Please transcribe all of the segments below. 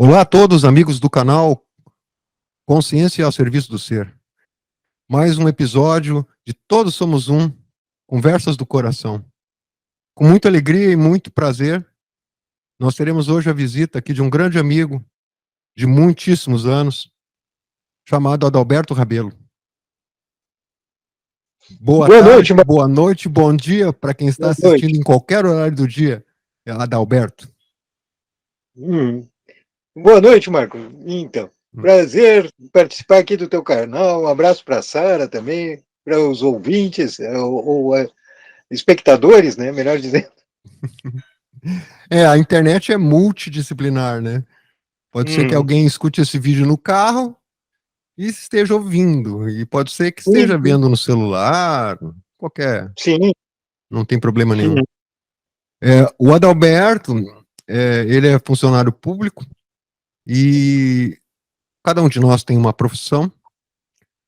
Olá a todos, amigos do canal Consciência ao Serviço do Ser. Mais um episódio de Todos Somos Um, Conversas do Coração. Com muita alegria e muito prazer, nós teremos hoje a visita aqui de um grande amigo de muitíssimos anos, chamado Adalberto Rabelo. Boa Boa tarde, noite, boa noite, bom dia para quem está boa assistindo noite. em qualquer horário do dia, Adalberto. Boa noite, Marco. Então, prazer participar aqui do teu canal. Um abraço para a Sara também, para os ouvintes, ou espectadores, né? Melhor dizendo. A internet é multidisciplinar, né? Pode ser que Hum, alguém escute esse vídeo no carro e esteja ouvindo, e pode ser que esteja sim, vendo no celular, qualquer, sim. não tem problema nenhum. Hum, O Adalberto, ele é funcionário público e cada um de nós tem uma profissão,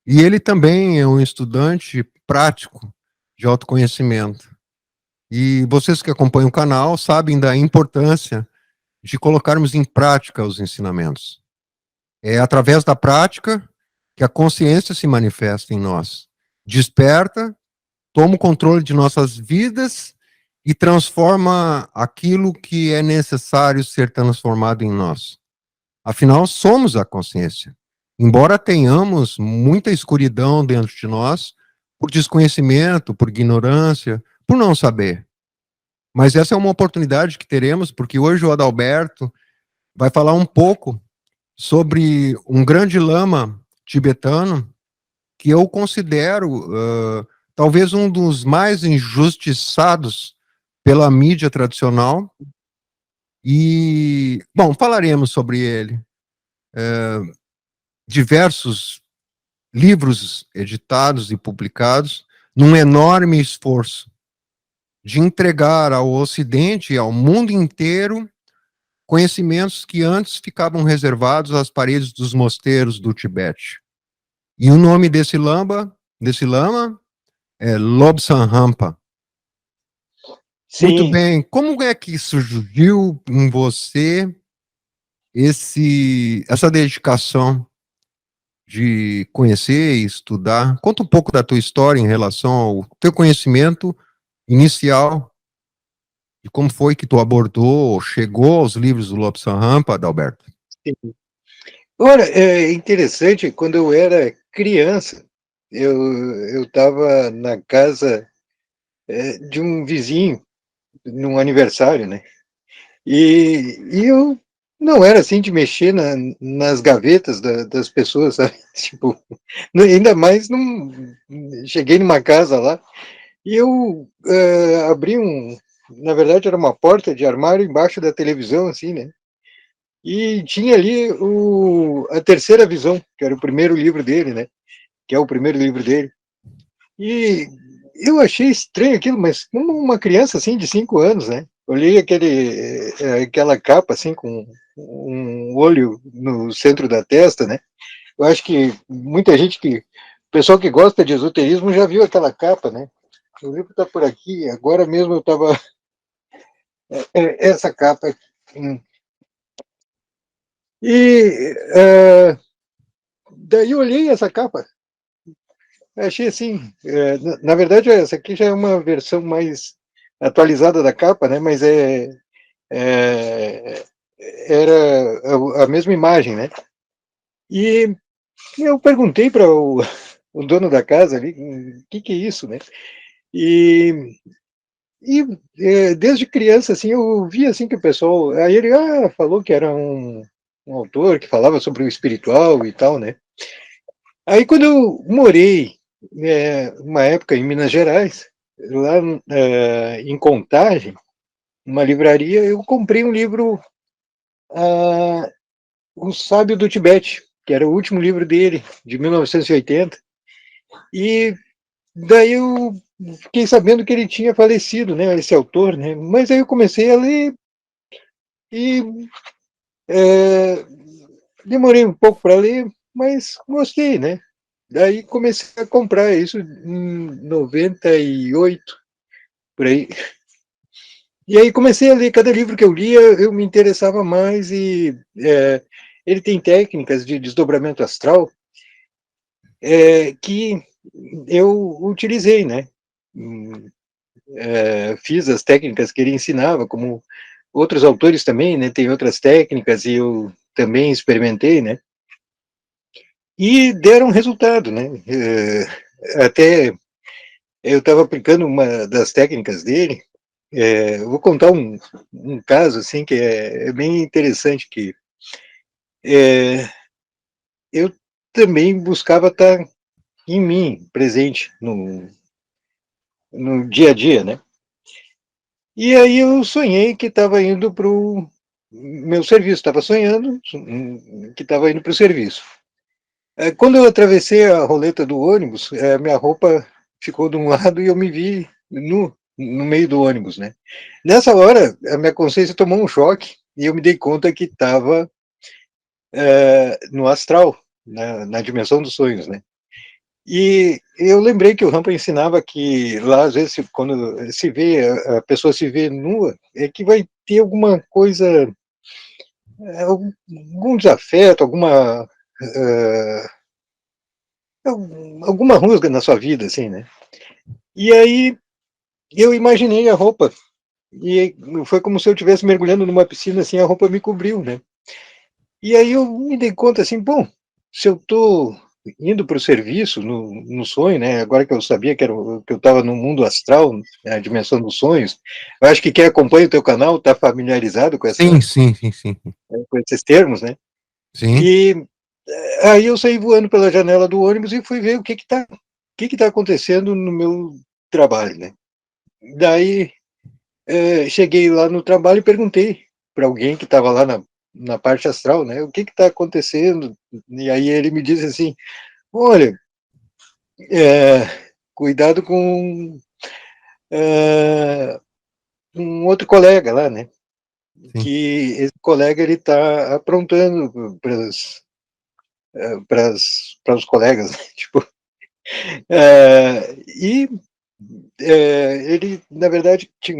e ele também é um estudante prático de autoconhecimento. E vocês que acompanham o canal sabem da importância de colocarmos em prática os ensinamentos. É através da prática que a consciência se manifesta em nós. Desperta, toma o controle de nossas vidas e transforma aquilo que é necessário ser transformado em nós. Afinal, somos a consciência. Embora tenhamos muita escuridão dentro de nós, por desconhecimento, por ignorância, por não saber. Mas essa é uma oportunidade que teremos, porque hoje o Adalberto vai falar um pouco sobre um grande lama tibetano que eu considero talvez um dos mais injustiçados pela mídia tradicional. E, bom, falaremos sobre ele. Diversos livros editados e publicados, num enorme esforço de entregar ao Ocidente e ao mundo inteiro conhecimentos que antes ficavam reservados às paredes dos mosteiros do Tibete. E o nome desse lama é Lobsang Rampa. Muito sim. bem. Como é que surgiu em você essa dedicação de conhecer e estudar? Conta um pouco da tua história em relação ao teu conhecimento inicial e como foi que tu abordou, chegou aos livros do Lobsang Rampa, Adalberto. Sim. Olha, é interessante, quando eu era criança, eu estava na casa de um vizinho, num aniversário, né? E eu não era assim de mexer nas gavetas das pessoas, sabe? Tipo, ainda mais cheguei numa casa lá e eu abri na verdade era uma porta de armário embaixo da televisão, assim, né? E tinha ali a Terceira Visão, que era o primeiro livro dele, né? Que é o primeiro livro dele. E eu achei estranho aquilo, mas como uma criança assim de 5 anos, né? Olhei aquela capa assim com um olho no centro da testa, né? Eu acho que muita gente o pessoal que gosta de esoterismo já viu aquela capa, né? O livro está por aqui. Agora mesmo eu estava essa capa aqui. E daí eu olhei essa capa. Achei assim, na verdade essa aqui já é uma versão mais atualizada da capa, né? Mas é, era a mesma imagem, né? E eu perguntei para o dono da casa ali, o que é isso, né? E, desde criança, assim, eu via assim que o pessoal, aí ele falou que era um autor que falava sobre o espiritual e tal, né? Aí quando eu morei, uma época em Minas Gerais, lá em Contagem, uma livraria, eu comprei um livro, ah, O Sábio do Tibete, que era o último livro dele, de 1980, e daí eu fiquei sabendo que ele tinha falecido, né, esse autor, né, mas aí eu comecei a ler e é, demorei um pouco para ler, mas gostei, né. Daí comecei a comprar isso em 98, por aí. E aí comecei a ler, cada livro que eu lia, eu me interessava mais, e ele tem técnicas de desdobramento astral que eu utilizei, né? Fiz as técnicas que ele ensinava, como outros autores também, né? Tem outras técnicas e eu também experimentei, né? E deram resultado, né? Até eu estava aplicando uma das técnicas dele. Eu vou contar um caso assim que é bem interessante, que eu também buscava estar em mim, presente no dia a dia, né? E aí eu sonhei que estava indo para o meu serviço, estava sonhando que estava indo para o serviço. Quando eu atravessei a roleta do ônibus, minha roupa ficou de um lado e eu me vi no meio do ônibus, né? Nessa hora, a minha consciência tomou um choque e eu me dei conta que estava no astral, na dimensão dos sonhos, né? E eu lembrei que o Rampa ensinava que lá, às vezes, quando se vê, a pessoa se vê nua, é que vai ter alguma coisa, algum desafeto, alguma rusga na sua vida, assim, né? E aí eu imaginei a roupa, e foi como se eu estivesse mergulhando numa piscina, assim, a roupa me cobriu, né? E aí eu me dei conta, assim, bom, se eu estou indo para o serviço, no sonho, né, agora que eu sabia que eu estava no mundo astral, né, a dimensão dos sonhos, eu acho que quem acompanha o teu canal está familiarizado Sim, sim, sim, sim. com esses termos, né? Sim. E aí eu saí voando pela janela do ônibus e fui ver o que tá acontecendo no meu trabalho, né? Daí cheguei lá no trabalho e perguntei para alguém que estava lá na parte astral, né? O que está acontecendo? E aí ele me disse assim: olha, cuidado com um outro colega lá, né? Sim. Que esse colega ele está aprontando para os colegas, né? Tipo, e ele, na verdade, tinha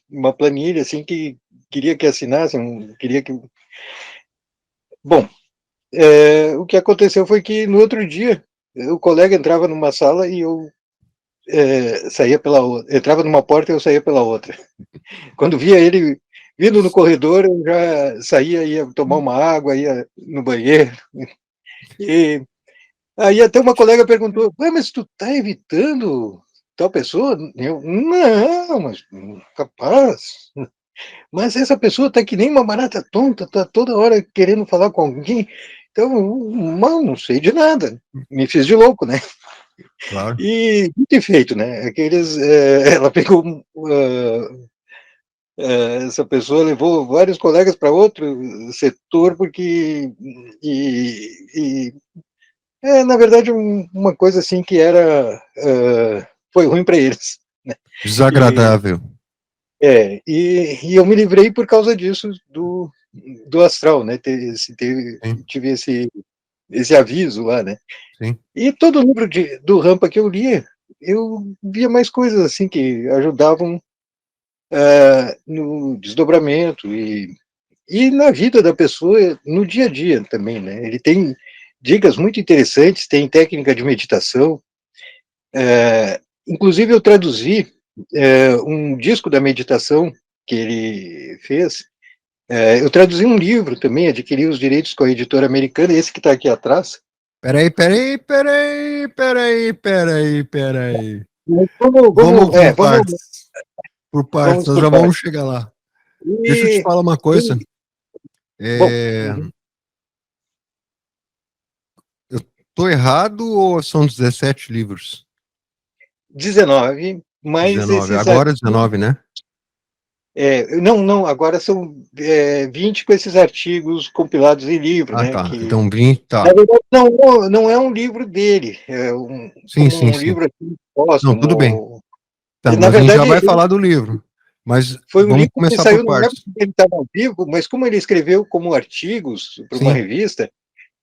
uma planilha assim que queria que assinassem, queria que. Bom, o que aconteceu foi que no outro dia o colega entrava numa sala e eu saía pela outra, entrava numa porta e eu saía pela outra. Quando via ele vindo no corredor, eu já saía, ia tomar uma água, ia no banheiro. E aí até uma colega perguntou: ué, mas tu tá evitando tal pessoa? Eu, não, mas capaz. Mas essa pessoa tá que nem uma barata tonta, tá toda hora querendo falar com alguém. Então, mal, não sei de nada. Me fiz de louco, né? Claro. E dito e feito, né? Ela pegou essa pessoa, levou vários colegas para outro setor, porque na verdade uma coisa assim que foi ruim para eles, né? E, Desagradável. e eu me livrei por causa disso do astral, né? Sim, Tive esse aviso lá, né? sim. E todo livro do Rampa que eu lia, eu via mais coisas assim que ajudavam no desdobramento e na vida da pessoa, no dia a dia também, né? Ele tem dicas muito interessantes, tem técnica de meditação. Inclusive, eu traduzi um disco da meditação que ele fez. Eu traduzi um livro também, adquiri os direitos com a editora americana, esse que está aqui atrás. Peraí, peraí, peraí, peraí, peraí, peraí. Mas Vamos por partes. Por partes, vamos nós por já vamos partes. chegar lá. Deixa eu te E, falar uma coisa. bom, É, eu tô errado ou são 17 livros? 19, mas 19. esses Agora artigos. 19, né? Não, agora são 20 com esses artigos compilados em livro, Ah, né? tá. Que, Então 20, na tá. verdade, não é um livro dele, Sim, como sim, um sim. livro assim, Não, tudo bem. póstumo. Tá, Na mas a gente já verdade, vai falar do livro. Mas foi um vamos livro que começar por saiu na época partes. que ele estava vivo, mas como ele escreveu como artigos para uma Sim, revista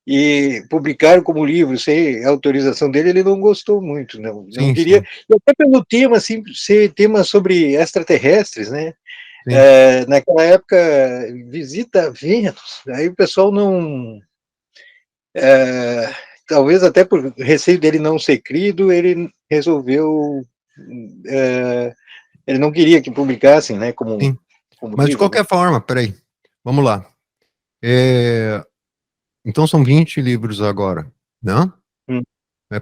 e publicaram como livro sem autorização dele, ele não gostou muito, não sim, queria, sim. e até pelo tema, assim, ser tema sobre extraterrestres, né? naquela época, visita a Vênus, aí o pessoal não... talvez até por receio dele não ser crido, ele resolveu... ele não queria que publicassem, né, como Mas de livro, qualquer forma, peraí, vamos lá. Então são 20 livros agora, né?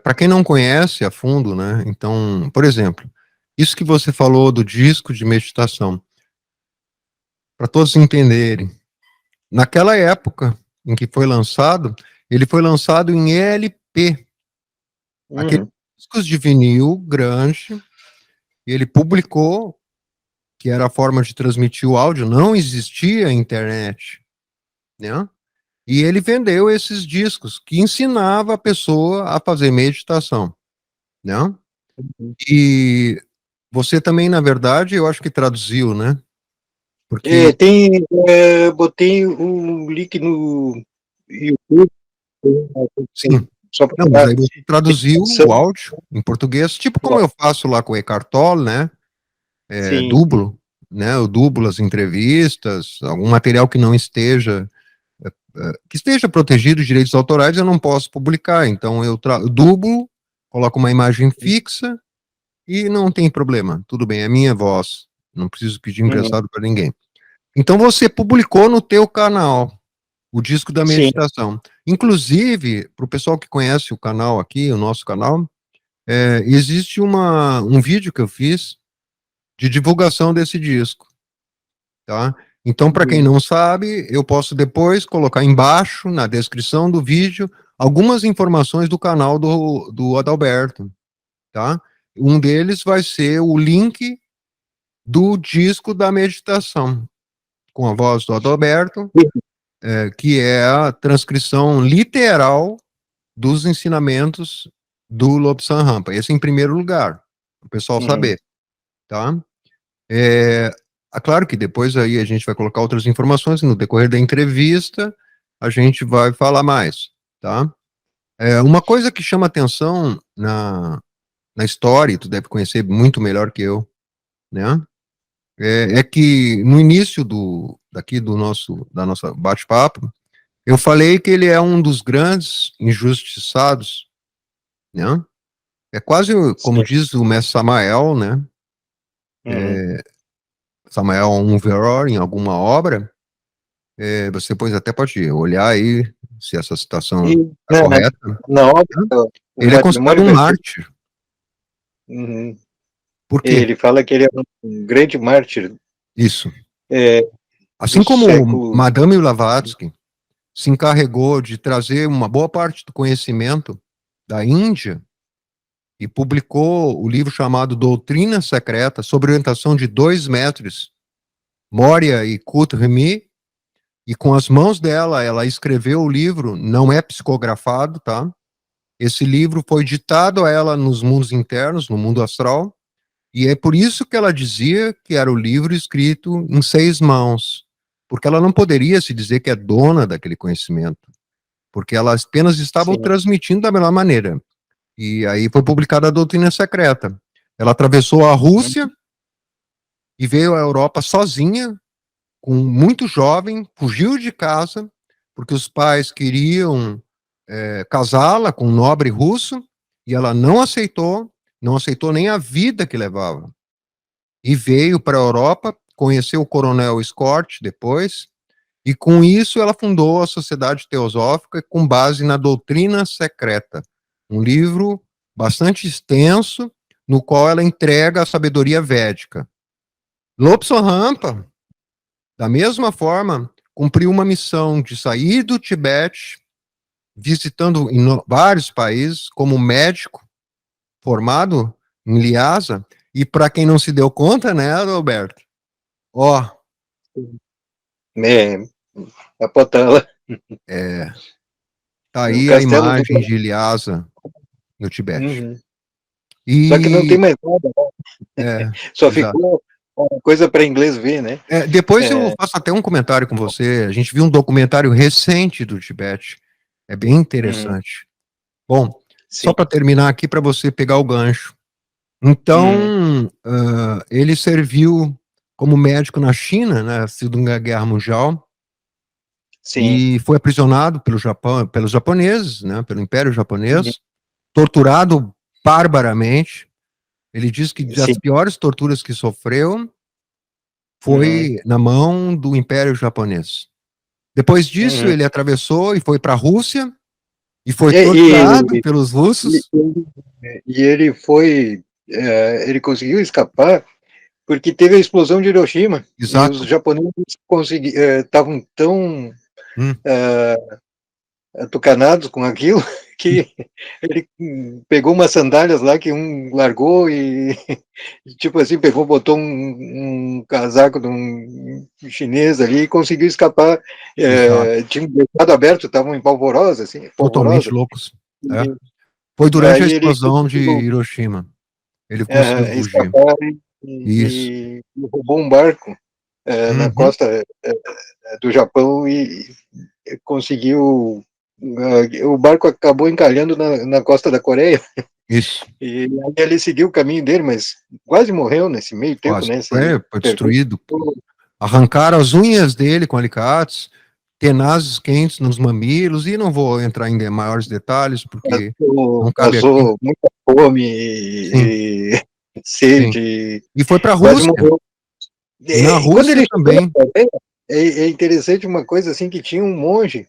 Para quem não conhece a fundo, né? Então, por exemplo, isso que você falou do disco de meditação, para todos entenderem, naquela época em que foi lançado, ele foi lançado em LP, aqueles discos de vinil grande, e ele publicou, que era a forma de transmitir o áudio, não existia internet, né? E ele vendeu esses discos que ensinava a pessoa a fazer meditação, né? E você também, na verdade, eu acho que traduziu, né? Porque, botei um link no YouTube, sim, só para não, mas dar aí você traduziu o meditação. áudio em português, tipo como eu faço lá com o Eckhart Tolle, né? Sim. Dublo, né? Eu dublo as entrevistas, algum material que não esteja, que esteja protegido de direitos autorais, eu não posso publicar. Então eu dublo, coloco uma imagem fixa e não tem problema. Tudo bem, é minha voz. Não preciso pedir emprestado para ninguém. Então você publicou no teu canal o disco da Sim. meditação. Inclusive, para o pessoal que conhece o canal aqui, o nosso canal, existe um vídeo que eu fiz de divulgação desse disco, tá? Então, para quem não sabe, eu posso depois colocar embaixo, na descrição do vídeo, algumas informações do canal do Adalberto, tá? Um deles vai ser o link do disco da meditação, com a voz do Adalberto, que é a transcrição literal dos ensinamentos do Lobsang Rampa. Esse em primeiro lugar, para o pessoal saber, tá? Claro que depois aí a gente vai colocar outras informações, no decorrer da entrevista a gente vai falar mais, tá? Uma coisa que chama atenção na história, e tu deve conhecer muito melhor que eu, né? É que no início da nossa bate-papo, eu falei que ele é um dos grandes injustiçados, né? É quase como diz o mestre Samael, né? Samael Unveror, em alguma obra, você depois até pode olhar aí se essa citação está correta. Na obra, o Ele é considerado Matrimônio um Perfeito, mártir. Por quê? ele fala que ele é um grande mártir Isso. do Assim como século. Madame Blavatsky se encarregou de trazer uma boa parte do conhecimento da Índia e publicou o livro chamado Doutrina Secreta, sob orientação de 2 mestres, Moria e Kuthumi, e com as mãos dela, ela escreveu o livro, não é psicografado, tá? Esse livro foi ditado a ela nos mundos internos, no mundo astral, e é por isso que ela dizia que era o livro escrito em 6 mãos, porque ela não poderia se dizer que é dona daquele conhecimento, porque ela apenas estava o Sim. transmitindo da melhor maneira. E aí foi publicada a Doutrina Secreta. Ela atravessou a Rússia e veio à Europa sozinha, com muito jovem, fugiu de casa, porque os pais queriam casá-la com um nobre russo, e ela não aceitou, não aceitou nem a vida que levava. E veio para a Europa, conheceu o coronel Scott depois, e com isso ela fundou a Sociedade Teosófica com base na Doutrina Secreta, um livro bastante extenso, no qual ela entrega a sabedoria védica. Lobsang Rampa, da mesma forma, cumpriu uma missão de sair do Tibete, visitando vários países, como médico formado em Lhasa, e para quem não se deu conta, né, Alberto? Ó. A Potala. Tá aí a imagem de Lhasa no Tibete. Só que não tem mais nada, só exato. ficou uma coisa para inglês ver, né? Depois eu faço até um comentário com você. A gente viu um documentário recente do Tibete. É bem interessante. Bom, só para terminar aqui, para você pegar o gancho. Então, ele serviu como médico na China, né, na Segunda Guerra Mundial, Sim. e foi aprisionado pelo Japão, pelos japoneses, né, pelo Império Uhum. Japonês, torturado barbaramente. Ele diz que das Sim. piores torturas que sofreu Uhum. foi na mão do Império Japonês. Depois disso, Uhum. ele atravessou e foi para a Rússia e foi torturado E, pelos e, russos. e ele foi, ele conseguiu escapar porque teve a explosão de Hiroshima e os Exato. japoneses estavam tão Hum, atucanados com aquilo que ele pegou umas sandálias lá que um largou e tipo assim, pegou, botou um casaco de um chinês ali e conseguiu escapar. exato. Tinha deixado aberto, estavam em polvorosa, assim, Totalmente polvorosa. loucos. É. E Foi durante a aí ele explosão de conseguiu Hiroshima. Ele conseguiu fugir. escapar Isso. e roubou um barco na Uhum. costa do Japão e conseguiu. O barco acabou encalhando na costa da Coreia Isso. e aí ele seguiu o caminho dele, mas quase morreu nesse meio tempo, Quase. né? Foi Perdeu. destruído. Arrancaram as unhas dele com alicates, tenazes quentes nos mamilos, e não vou entrar em maiores detalhes, porque não cabe aqui. Passou muita fome Sim, e sim. sede, E foi para a quase Rússia. morreu. E na E quando Rússia ele chegou na também. Coreia, é interessante uma coisa assim, que tinha um monge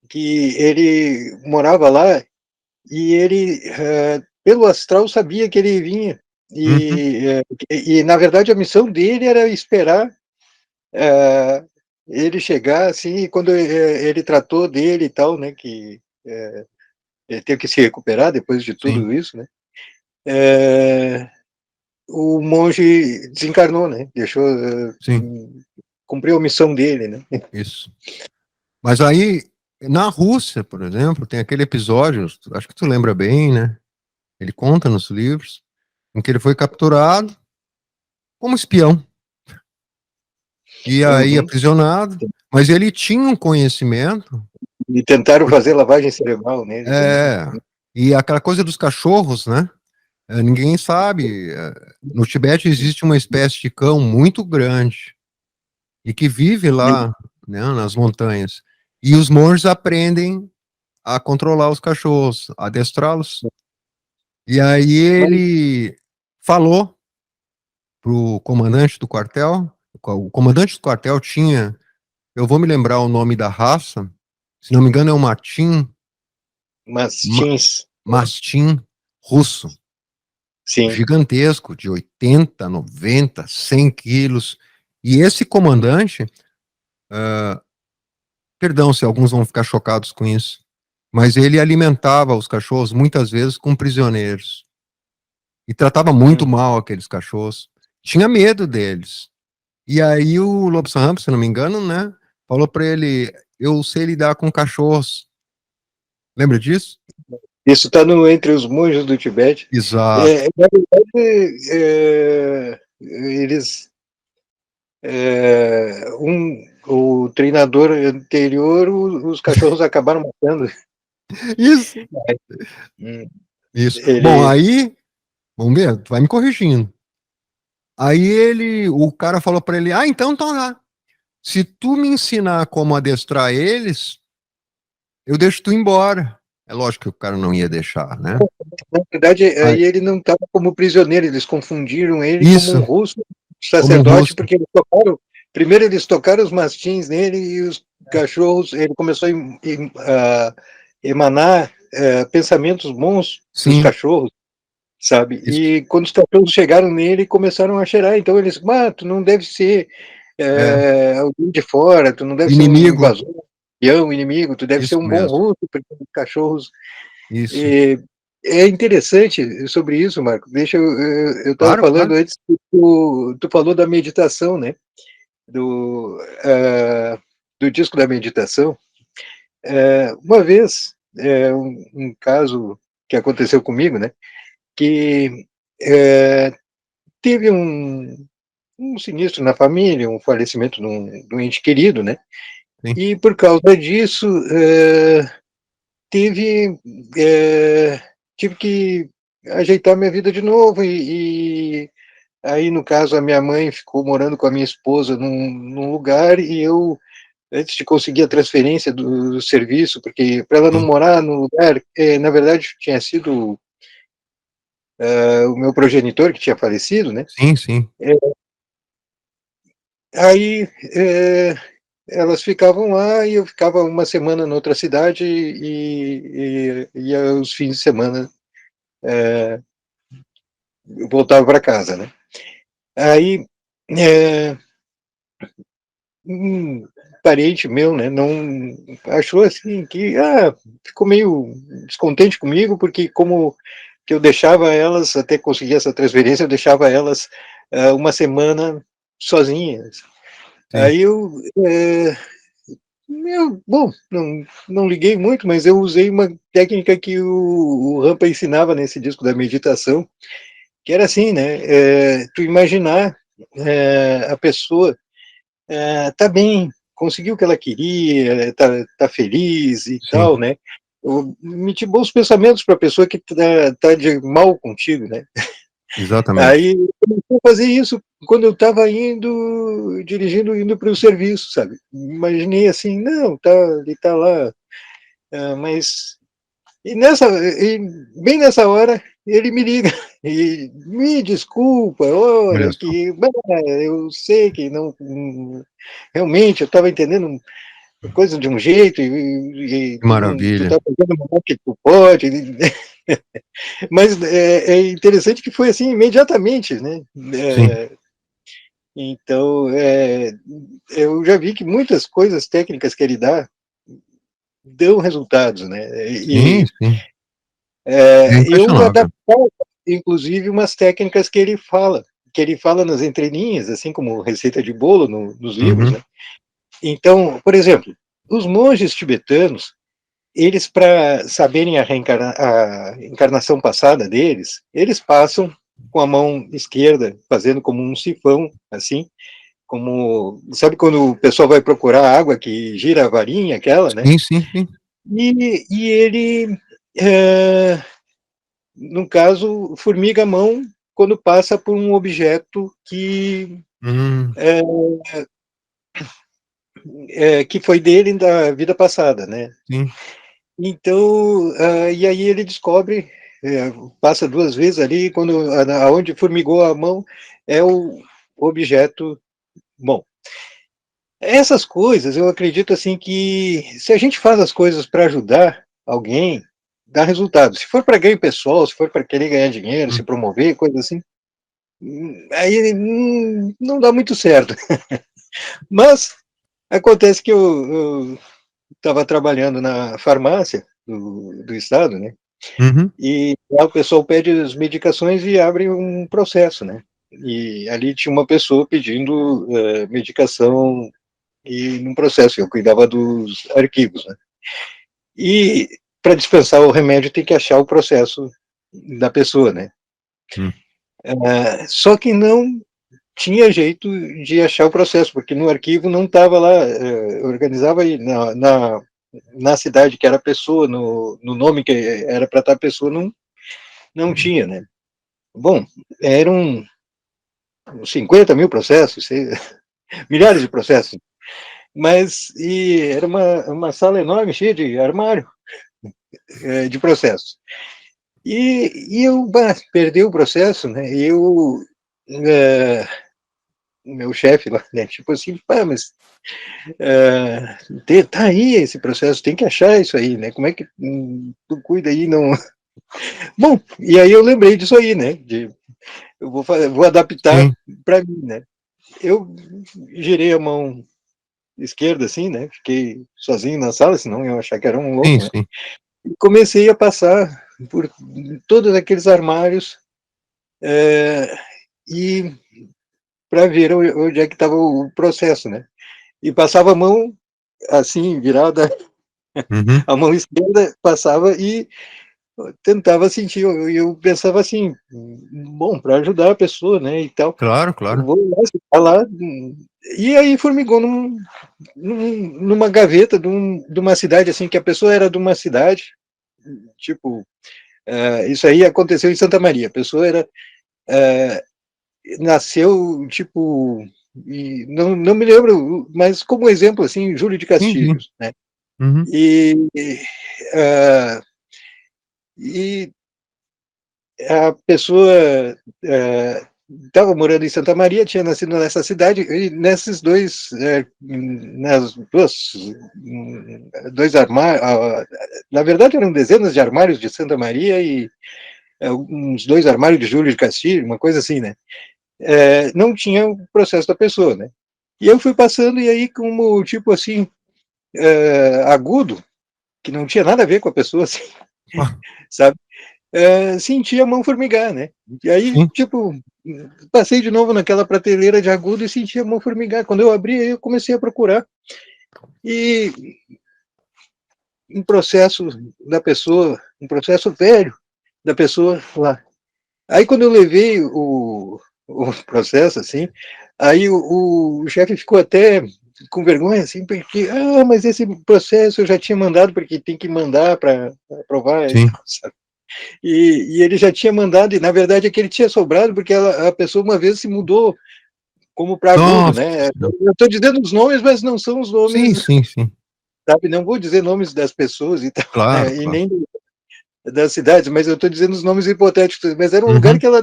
que ele morava lá e ele, pelo astral, sabia que ele vinha. Uhum, E, na verdade, a missão dele era esperar ele chegar, assim, e quando ele tratou dele e tal, né, que ele teve que se recuperar depois de sim, tudo isso, né, o monge desencarnou, né, deixou, sim, cumpriu a missão dele, né. isso. Mas aí, na Rússia, por exemplo, tem aquele episódio, acho que tu lembra bem, né? Ele conta nos livros, em que ele foi capturado como espião. E aí Uhum. aprisionado, mas ele tinha um conhecimento, E tentaram fazer lavagem cerebral nele também. é, e aquela coisa dos cachorros, né? Ninguém sabe. No Tibete existe uma espécie de cão muito grande e que vive lá, né, nas montanhas. E os monges aprendem a controlar os cachorros, a adestrá-los. E aí Mas, ele falou pro comandante do quartel. O comandante do quartel tinha, eu vou me lembrar o nome da raça, se não me engano é um mas teens, mastim russo, sim. gigantesco, de 80, 90, 100 quilos. E esse comandante, perdão se alguns vão ficar chocados com isso, mas ele alimentava os cachorros muitas vezes com prisioneiros e tratava muito Hum. mal aqueles cachorros. Tinha medo deles. E aí o Lobsang, se não me engano, né, falou para ele: eu sei lidar com cachorros. Lembra disso? Isso está entre os monges do Tibete. Exato. Na verdade, eles, o treinador anterior, os cachorros acabaram matando. Isso. Hum. Isso. Bom, Ele, aí, vamos ver, tu vai me corrigindo. Aí o cara falou para ele: então tá lá. Se tu me ensinar como adestrar eles, eu deixo tu embora. É lógico que o cara não ia deixar, né? na verdade, Aí, aí ele não estava como prisioneiro, eles confundiram ele como isso, um russo como um sacerdote, russo. porque primeiro eles tocaram os mastins nele e os cachorros, ele começou a emanar pensamentos bons dos Sim, cachorros, sabe? isso. E quando os cachorros chegaram nele, começaram a cheirar. Então eles, tu não deve ser É, alguém de fora, tu não deve ser um inimigo, invasor, um inimigo, tu deve ser isso um bom mesmo. russo, porque os cachorros. Isso. E é interessante sobre isso, Marco. Deixa eu estava Claro, claro. falando antes que tu falou da meditação, né? Do disco da meditação. Uma vez, um caso que aconteceu comigo, né? Que teve um sinistro na família, um falecimento de um ente querido, né? Sim. E por causa disso, tive, tive que ajeitar minha vida de novo Aí, no caso, a minha mãe ficou morando com a minha esposa num lugar, e eu, antes de conseguir a transferência do serviço, porque para ela não sim, morar no lugar, na verdade, tinha sido o meu progenitor que tinha falecido, né? sim, sim, Aí elas ficavam lá e eu ficava uma semana em outra cidade e aos fins de semana eu voltava para casa, né? Aí um parente meu, né, não achou assim que ficou meio descontente comigo porque como que eu deixava elas até conseguir essa transferência, eu deixava elas uma semana sozinhas. sim. Aí bom, não liguei muito, mas eu usei uma técnica que o Rampa ensinava nesse disco da meditação, que era assim, né? Tu imaginar a pessoa tá bem, conseguiu o que ela queria, tá feliz e Sim, tal, né? Emitir bons pensamentos para a pessoa que tá de mal contigo, né? exatamente. Aí eu comecei a fazer isso quando eu estava indo, dirigindo, indo para o serviço, sabe? Imaginei assim, não, ele tá lá, mas e bem nessa hora ele me liga e me desculpa, Olha olha só, que eu sei que não realmente eu estava entendendo coisa de um jeito que tu maravilha. tá fazendo o melhor que tu pode, mas é interessante que foi assim imediatamente, né? Sim, É, então eu já vi que muitas coisas técnicas que ele dão resultados, né? sim, sim. É Eu inquestionável. adaptava, inclusive, umas técnicas que ele fala nas entrelinhas, assim como receita de bolo nos livros, Uhum, né? Então, por exemplo, os monges tibetanos, eles, para saberem a encarnação passada deles, eles passam com a mão esquerda, fazendo como um sifão, assim, como, sabe quando o pessoal vai procurar água que gira a varinha, aquela, né? sim, sim, sim. E ele, é, no caso, formiga a mão quando passa por um objeto Hum, que foi dele da vida passada, né? sim, Então, e aí ele descobre, passa duas vezes ali, quando aonde formigou a mão é o objeto bom. Essas coisas, eu acredito assim que se a gente faz as coisas para ajudar alguém, dá resultado. Se for para ganho pessoal, se for para querer ganhar dinheiro, se hum, promover, coisa assim, aí não dá muito certo. Mas acontece que eu estava trabalhando na farmácia do estado, né? uhum, E lá o pessoal pede as medicações e abre um processo, né? E ali tinha uma pessoa pedindo medicação e num processo, eu cuidava dos arquivos, né? E para dispensar o remédio tem que achar o processo da pessoa, né? hum, Só que não tinha jeito de achar o processo, porque no arquivo não estava lá, organizava aí na cidade que era a pessoa, no nome que era para estar a pessoa, não tinha, né? Bom, eram 50 mil processos, milhares de processos, mas era uma sala enorme, cheia de armário de processos. E eu perdi o processo, né? É, meu chefe lá, né? Tipo assim, pá, mas tá aí esse processo, tem que achar isso aí, né? Como é que tu cuida aí? Não. Bom, e aí eu lembrei disso aí, né? Vou adaptar sim, para mim, né? Eu girei a mão esquerda, assim, né? Fiquei sozinho na sala, senão eu ia achar que era um sim, louco, né? sim. E comecei a passar por todos aqueles armários e para ver onde é que estava o processo, né? E passava a mão assim, virada, Uhum, a mão esquerda passava e tentava sentir. Eu pensava assim, bom, para ajudar a pessoa, né? E tal. claro, Eu claro. vou lá, ficar lá. E aí formigou numa gaveta de uma cidade, assim, que a pessoa era de uma cidade, tipo, isso aí aconteceu em Santa Maria. A pessoa era nasceu, tipo, e não me lembro, mas como exemplo, assim, Júlio de Sim, sim. Castilhos, né? Uhum. E, uh, e a pessoa estava morando em Santa Maria, tinha nascido nessa cidade, e nesses nas dois armários, na verdade eram dezenas de armários de Santa Maria e uns dois armários de Júlio de Castilho, uma coisa assim, né? Não tinha o processo da pessoa, né? E eu fui passando, e aí, como, tipo assim, agudo, que não tinha nada a ver com a pessoa, assim, Ah, sabe? Senti a mão formigar, né? E aí, sim. tipo, passei de novo naquela prateleira de agudo e senti a mão formigar. Quando eu abri, aí eu comecei a procurar. E um processo da pessoa, um processo velho da pessoa lá. Aí, quando eu levei o processo, assim, aí o chefe ficou até com vergonha, assim, porque, mas esse processo eu já tinha mandado, porque tem que mandar para aprovar e Sim. tal, sabe? E ele já tinha mandado, e na verdade é que ele tinha sobrado, porque a pessoa uma vez se mudou como para agudo, Nossa né? Senhora. Eu estou dizendo os nomes, mas não são os Sim, nomes, sim, sim. sabe? Não vou dizer nomes das pessoas e tal, Claro, né? E claro. nem das cidades, mas eu estou dizendo os nomes hipotéticos. Mas era um lugar Uhum. que ela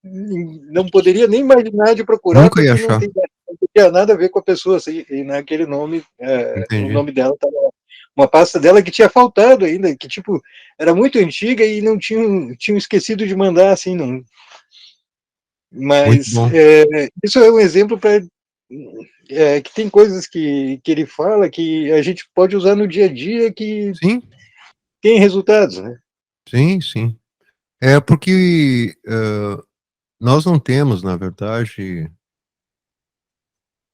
não poderia nem imaginar de procurar, Nunca ia porque achar. não tinha nada a ver com a pessoa, assim, e naquele nome, o Entendi. nome dela estava uma pasta dela que tinha faltado ainda, que tipo era muito antiga e não tinham esquecido de mandar, assim, não. Muito Mas bom. isso é um exemplo para que tem coisas que ele fala que a gente pode usar no dia a dia que Sim, tem resultados, né? sim, sim. É porque nós não temos, na verdade,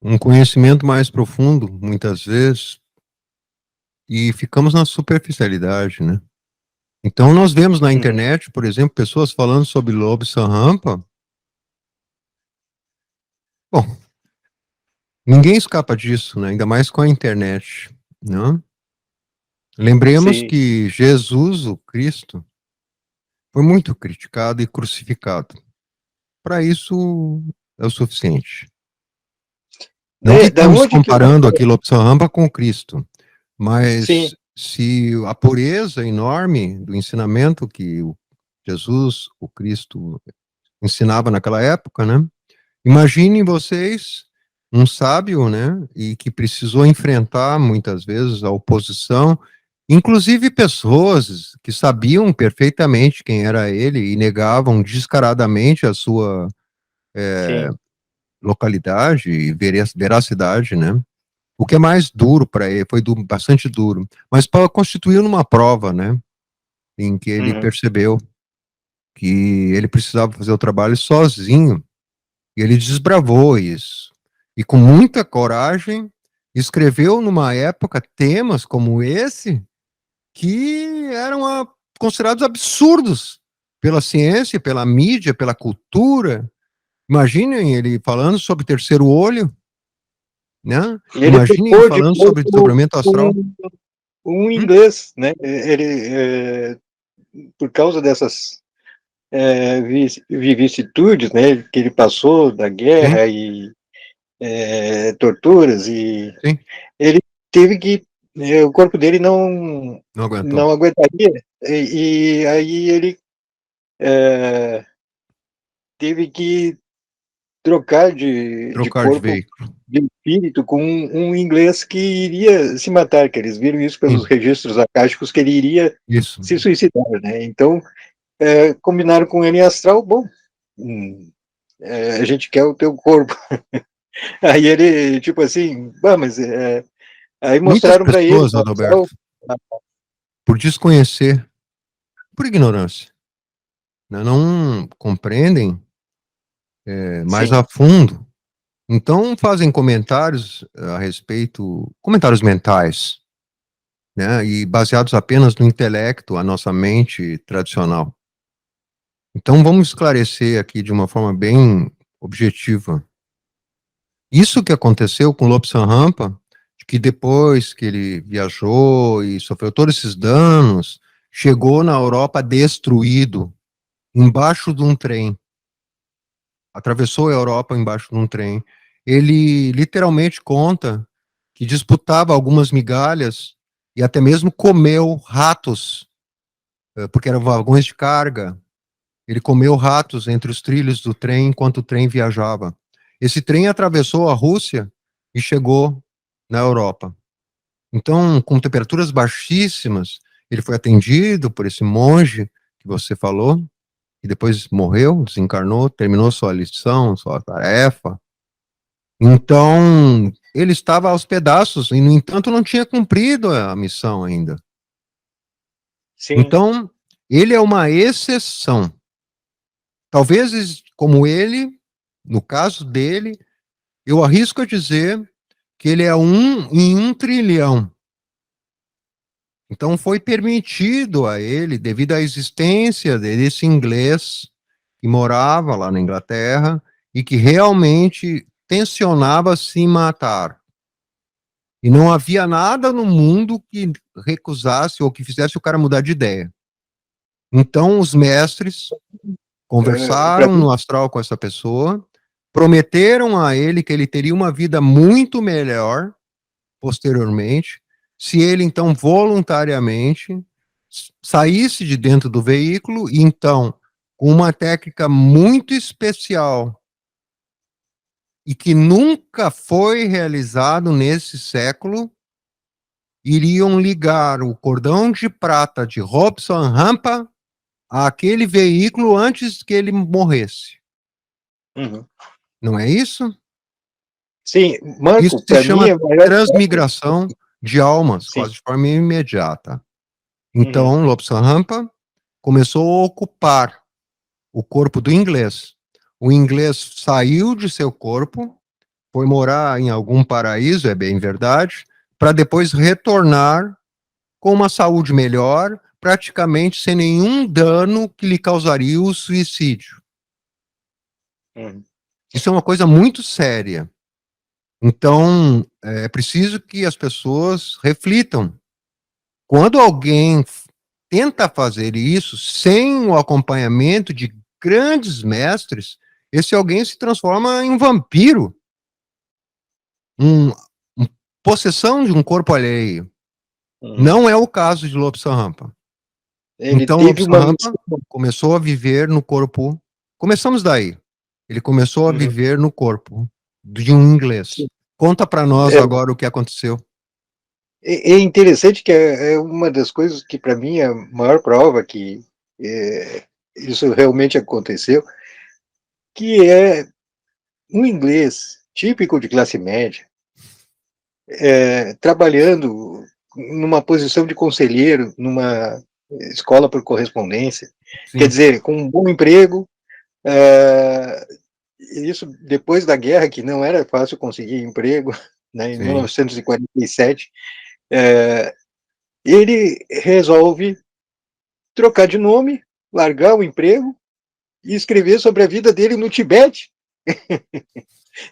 um conhecimento mais profundo, muitas vezes, e ficamos na superficialidade, né? Então, nós vemos na Uhum, internet, por exemplo, pessoas falando sobre Lobsang Rampa. Bom, ninguém escapa disso, né? Ainda mais com a internet, né? Lembremos sim. que Jesus, o Cristo, foi muito criticado e crucificado. Para isso é o suficiente. Não que Da estamos onde que comparando aqui Lobsang Rampa com Cristo, sim, mas se a pureza enorme do ensinamento que o Jesus, o Cristo, ensinava naquela época, né? Imaginem vocês um sábio, né, e que precisou enfrentar muitas vezes a oposição, inclusive pessoas que sabiam perfeitamente quem era ele e negavam descaradamente a sua sim. localidade e veracidade, né? O que é mais duro para ele, foi bastante duro, mas para constituir uma prova, né, em que ele Uhum. percebeu que ele precisava fazer o trabalho sozinho. E ele desbravou isso. E com muita coragem, escreveu numa época temas como esse que eram considerados absurdos pela ciência, pela mídia, pela cultura. Imaginem ele falando sobre terceiro olho, né? E ele Imaginem trocou falando depois sobre desdobramento astral. um Hum? inglês, né? Por causa dessas vicissitudes, né, que ele passou da Sim, guerra e torturas, e sim, ele teve que, o corpo dele não não aguentou. não aguentaria, e aí ele teve que trocar de Trocar de corpo, veículo. de espírito, com um inglês que iria se matar, que eles viram isso pelos Sim, registros acásticos, que ele iria isso. se suicidar, né? Então, combinaram com ele em astral, bom, a gente quer o teu corpo. Aí ele, tipo assim, mas aí Muitas mostraram para ele pessoas, no astral. Adalberto, por desconhecer, por ignorância, né, não compreendem mais Sim, a fundo. Então fazem comentários a respeito, comentários mentais, né, e baseados apenas no intelecto, a nossa mente tradicional. Então vamos esclarecer aqui de uma forma bem objetiva. Isso que aconteceu com Lobsang Rampa, que depois que ele viajou e sofreu todos esses danos, chegou na Europa destruído, embaixo de um trem. atravessou a Europa embaixo de um trem. Ele literalmente conta que disputava algumas migalhas e até mesmo comeu ratos, porque eram vagões de carga. Ele comeu ratos entre os trilhos do trem enquanto o trem viajava. Esse trem atravessou a Rússia e chegou na Europa. Então, com temperaturas baixíssimas, ele foi atendido por esse monge que você falou, e depois morreu, desencarnou, terminou sua lição, sua tarefa. Então, ele estava aos pedaços e, no entanto, não tinha cumprido a missão ainda. Sim. Então, ele é uma exceção. Talvez, como ele, no caso dele, eu arrisco a dizer que ele é um em 1 trilhão. Então, foi permitido a ele, devido à existência desse inglês que morava lá na Inglaterra e que realmente tensionava se matar. E não havia nada no mundo que recusasse ou que fizesse o cara mudar de ideia. Então, os mestres Para conversaram mim, no astral com essa pessoa, prometeram a ele que ele teria uma vida muito melhor posteriormente, se ele então voluntariamente saísse de dentro do veículo e então, com uma técnica muito especial e que nunca foi realizado nesse século, iriam ligar o cordão de prata de Robson Rampa àquele veículo antes que ele morresse. uhum. Não é isso? Sim, Isso Marco, se para mim chama é a maior. transmigração de almas, Sim. quase de forma imediata. Uhum. Então, Lobsang Rampa começou a ocupar o corpo do inglês. O inglês saiu de seu corpo, foi morar em algum paraíso, é bem verdade, para depois retornar com uma saúde melhor, praticamente sem nenhum dano que lhe causaria o suicídio. Uhum. Isso é uma coisa muito séria. Então, é preciso que as pessoas reflitam. Quando alguém tenta fazer isso sem o acompanhamento de grandes mestres, esse alguém se transforma em um vampiro, um, um possessão de um corpo alheio. Uhum. Não é o caso de Lobsang Rampa. Ele Então, teve Lobsang uma Rampa missão. começou a viver no corpo. Começamos daí. Ele começou a Uhum. viver no corpo de um inglês. Sim. Conta para nós É, agora o que aconteceu. é interessante que é uma das coisas que, para mim, é a maior prova que isso realmente aconteceu, que é um inglês típico de classe média, trabalhando numa posição de conselheiro, numa escola por correspondência, quer Sim, dizer, com um bom emprego, é, isso depois da guerra, que não era fácil conseguir emprego, né, em sim. 1947, é, ele resolve trocar de nome, largar o emprego e escrever sobre a vida dele no Tibete,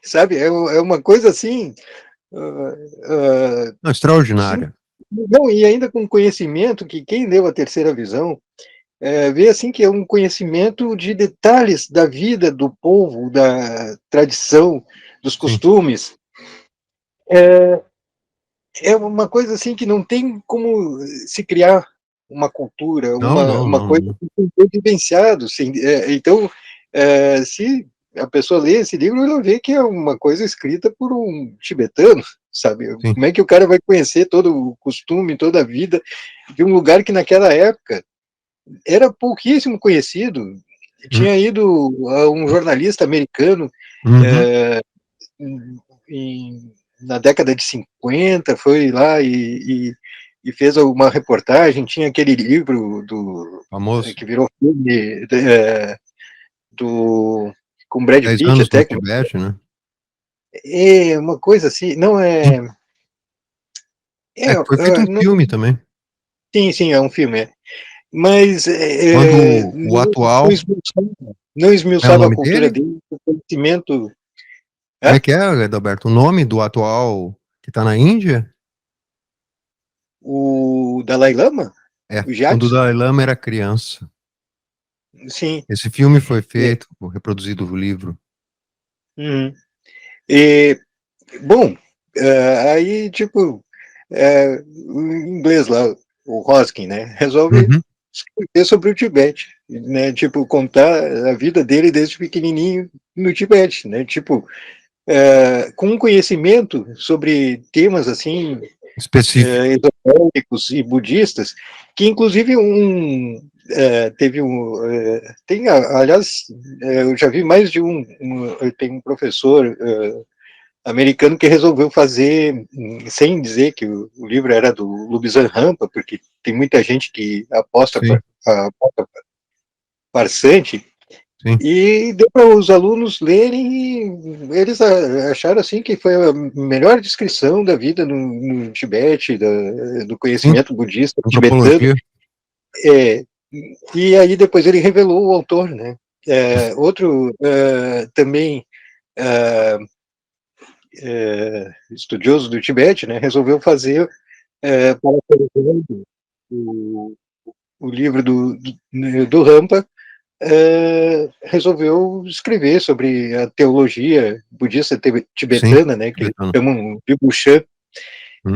sabe? É uma coisa assim, Não, sim, extraordinária. não, e ainda com conhecimento que quem leu a terceira visão vê assim que é um conhecimento de detalhes da vida do povo, da tradição, dos Sim. costumes. É uma coisa assim que não tem como se criar uma cultura, Não, não, uma não, coisa não. que tem que ser vivenciado. Sim, então, se a pessoa lê esse livro, ela vê que é uma coisa escrita por um tibetano, sabe? Sim. Como é que o cara vai conhecer todo o costume, toda a vida de um lugar que naquela época era pouquíssimo conhecido? Hum, Tinha ido um jornalista americano uhum, é, em, na década de 50, foi lá e fez uma reportagem, tinha aquele livro famoso. que virou filme do, com Brad 10 Pitt anos no até, Tibete, né? é uma coisa assim, não é, É, que foi feito um não, filme também. sim, sim, é um filme, mas Quando o não atual. esmiuçava, não É o esmiuçava a nome cultura dele? dele, o conhecimento, Como é que é, Adalberto? O nome do atual que está na Índia? o Dalai Lama, É, o quando o Jadson, Dalai Lama era criança. sim, Esse filme foi é, feito, reproduzido no livro. Uhum. E, bom, aí, tipo, o inglês lá, o Hoskin, né, resolve Uhum. escrever sobre o Tibete, né, tipo, contar a vida dele desde pequenininho no Tibete, né, tipo, com um conhecimento sobre temas, assim, Específico. esotéricos e budistas, que inclusive teve tem, aliás, eu já vi mais de tem um professor americano que resolveu fazer, sem dizer que o livro era do Lubizan Rampa, porque tem muita gente que aposta Sim, farsante, sim, e deu para os alunos lerem, e eles acharam assim que foi a melhor descrição da vida no Tibete, do sim. conhecimento budista tibetano. Antropologia. É, e aí depois ele revelou o autor, né? Outro também estudioso do Tibete, né? Resolveu fazer parafraseando o, o livro do Rampa, resolveu escrever sobre a teologia budista Sim, tibetana, né, que eles tibetano. chamam de Bushan, Hum.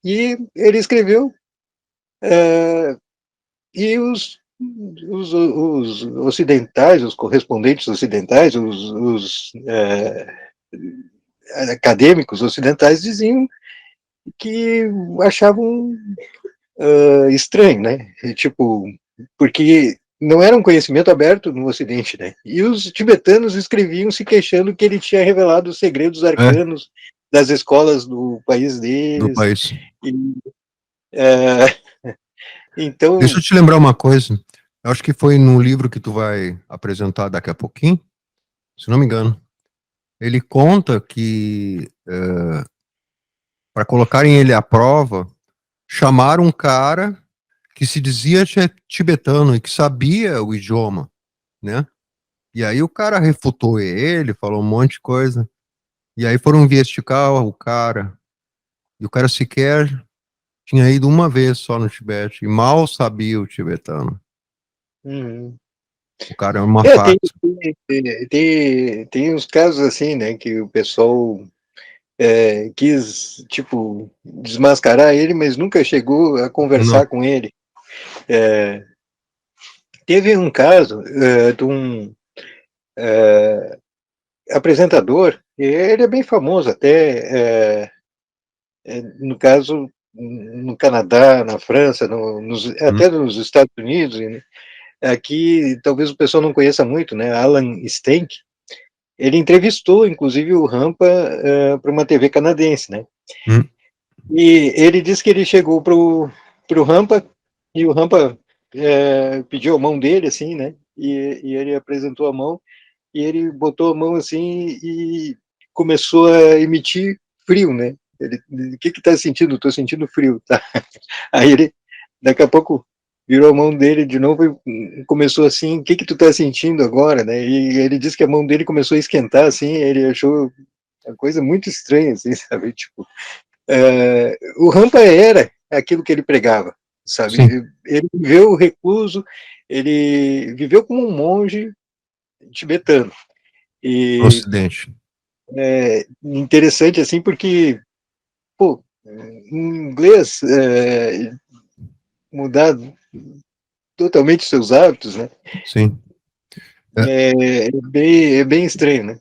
e ele escreveu, e os ocidentais, os correspondentes ocidentais, acadêmicos ocidentais diziam que achavam estranho, né? E, tipo, porque não era um conhecimento aberto no Ocidente, né? E os tibetanos escreviam se queixando que ele tinha revelado os segredos É, arcanos das escolas do país do deles. país. E, é, Deixa eu então, te lembrar uma coisa. Eu acho que foi no livro que tu vai apresentar daqui a pouquinho, se não me engano. Ele conta que, para colocarem ele à prova, chamaram um cara que se dizia tibetano e que sabia o idioma, né? E aí o cara refutou ele, falou um monte de coisa. E aí foram investigar o cara. E o cara sequer tinha ido uma vez só no Tibete e mal sabia o tibetano. uhum. O cara é uma É, tem, farsa. tem uns casos assim, né, que o pessoal quis, tipo, desmascarar ele, mas nunca chegou a Não. conversar com ele. É, teve um caso de um apresentador, e ele é bem famoso até, no caso, no Canadá, na França, Hum, até nos Estados Unidos, né? Aqui talvez o pessoal não conheça muito, né? Alan Stenck, ele entrevistou, inclusive, o Rampa para uma TV canadense, né? hum, E ele disse que ele chegou pro Rampa, e o Rampa pediu a mão dele, assim, né? E ele apresentou a mão, e ele botou a mão assim e começou a emitir frio, né? Ele, o que que tá sentindo? Tô sentindo frio, tá? Aí ele, daqui a pouco, virou a mão dele de novo e começou assim, o que que tu tá sentindo agora, né? E ele disse que a mão dele começou a esquentar, assim, ele achou uma coisa muito estranha, assim, sabe? Tipo, o Rampa era aquilo que ele pregava, sabe? sim, Ele viveu recluso, ele viveu como um monge tibetano. no E Ocidente. interessante assim porque, pô, em inglês mudar totalmente seus hábitos, né? Sim. É, É bem estranho, né?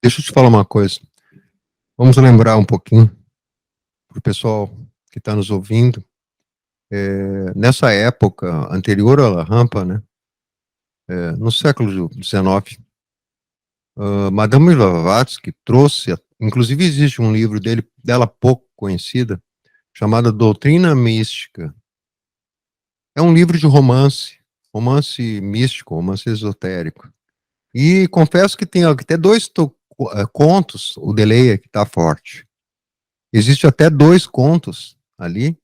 deixa eu te falar uma coisa. Vamos lembrar um pouquinho para o pessoal que está nos ouvindo. Nessa época anterior à La Rampa, né? No século XIX, Madame Blavatsky trouxe, inclusive existe um livro dela pouco conhecida, chamada Doutrina Mística. É um livro de romance, romance místico, romance esotérico. E confesso que tem até dois contos, o delay que está forte. Existe até dois contos ali,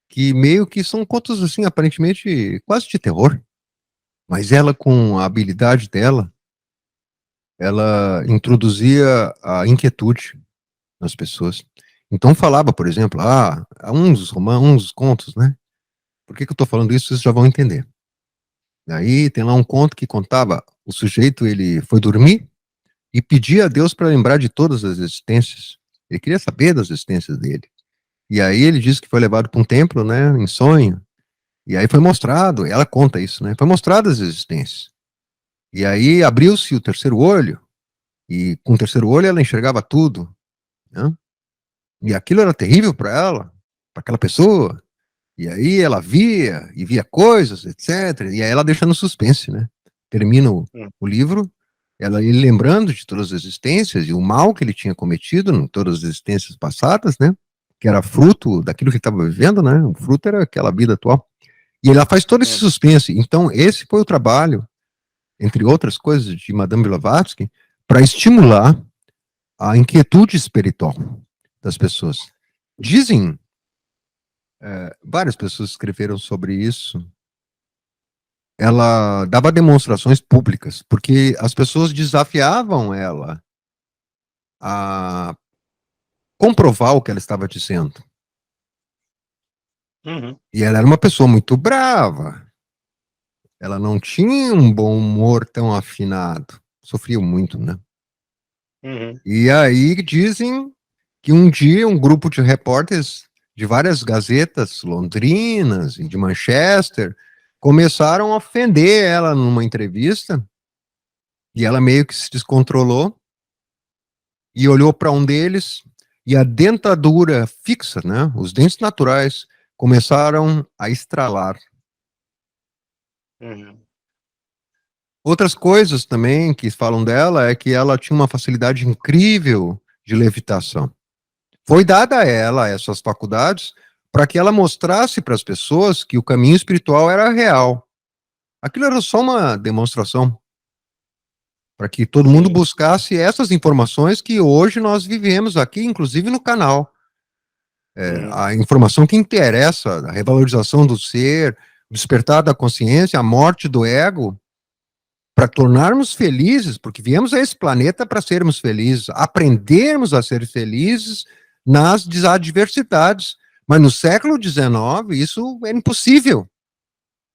que meio que são contos, assim, aparentemente quase de terror. Mas ela, com a habilidade dela, ela introduzia a inquietude nas pessoas. Então falava, por exemplo, há uns contos, né? Por que eu estou falando isso? Vocês já vão entender. Aí tem lá um conto que contava, o sujeito, ele foi dormir, e pedia a Deus para lembrar de todas as existências. Ele queria saber das existências dele. E aí ele disse que foi levado para um templo, né, em sonho. E aí foi mostrado, ela conta isso, né? Foi mostrado as existências. E aí abriu-se o terceiro olho, e com o terceiro olho ela enxergava tudo, né? E aquilo era terrível para ela, para aquela pessoa. E aí ela via, e via coisas, etc. E aí ela deixa no suspense, né? Termina o livro, ele lembrando de todas as existências e o mal que ele tinha cometido em todas as existências passadas, né? Que era fruto daquilo que ele estava vivendo, né? O fruto era aquela vida atual. E ela faz todo esse suspense. Então, esse foi o trabalho, entre outras coisas, de Madame Blavatsky, para estimular a inquietude espiritual das pessoas. Dizem, várias pessoas escreveram sobre isso, ela dava demonstrações públicas, porque as pessoas desafiavam ela a comprovar o que ela estava dizendo. Uhum. E ela era uma pessoa muito brava. Ela não tinha um bom humor tão afinado. Sofria muito, né? Uhum. E aí dizem que um dia um grupo de repórteres de várias gazetas londrinas e de Manchester começaram a ofender ela numa entrevista e ela meio que se descontrolou e olhou para um deles e a dentadura fixa, né, os dentes naturais começaram a estralar. Uhum. Outras coisas também que falam dela é que ela tinha uma facilidade incrível de levitação. Foi dada a ela essas faculdades para que ela mostrasse para as pessoas que o caminho espiritual era real. Aquilo era só uma demonstração para que todo mundo Sim. buscasse essas informações que hoje nós vivemos aqui, inclusive no canal. Uhum. A informação que interessa, a revalorização do ser, o despertar da consciência, a morte do ego, para tornarmos felizes, porque viemos a esse planeta para sermos felizes, aprendermos a ser felizes nas adversidades. Mas no século XIX, isso é impossível.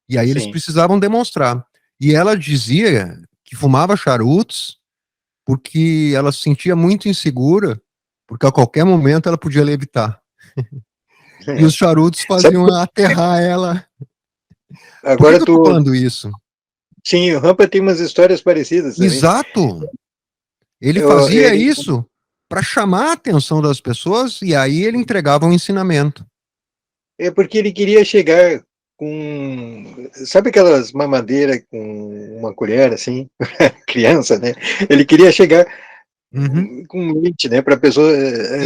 E aí eles Sim. precisavam demonstrar. E ela dizia que fumava charutos porque ela se sentia muito insegura, porque a qualquer momento ela podia levitar. E os charutos Sabe, faziam aterrar ela. Por que agora que eu estou tu. falando isso? Sim, o Rampa tem umas histórias parecidas também. Exato. Ele Eu, fazia isso para chamar a atenção das pessoas e aí ele entregava um ensinamento. é porque ele queria chegar com. Sabe aquelas mamadeiras com uma colher, assim? Criança, né? Ele queria chegar Uhum. com leite, né? Para a pessoa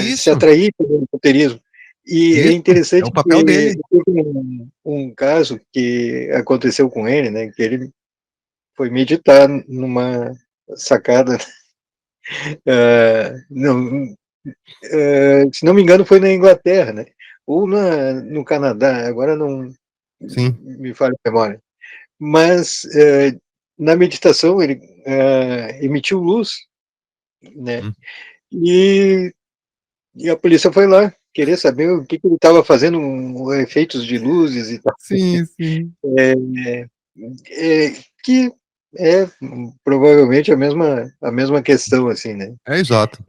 se Isso, atrair pelo esoterismo. E é isso. É interessante o papel que dele. teve um caso que aconteceu com ele, né? Que ele foi meditar numa sacada. Não, se não me engano, foi na Inglaterra, né? Ou no Canadá, agora não Sim. me falha a memória. Mas na meditação ele emitiu luz, né? Hum. E a polícia foi lá querer saber o que ele estava fazendo, efeitos de luzes e tal. Sim, sim. Que é provavelmente a mesma questão, assim, né? É exato.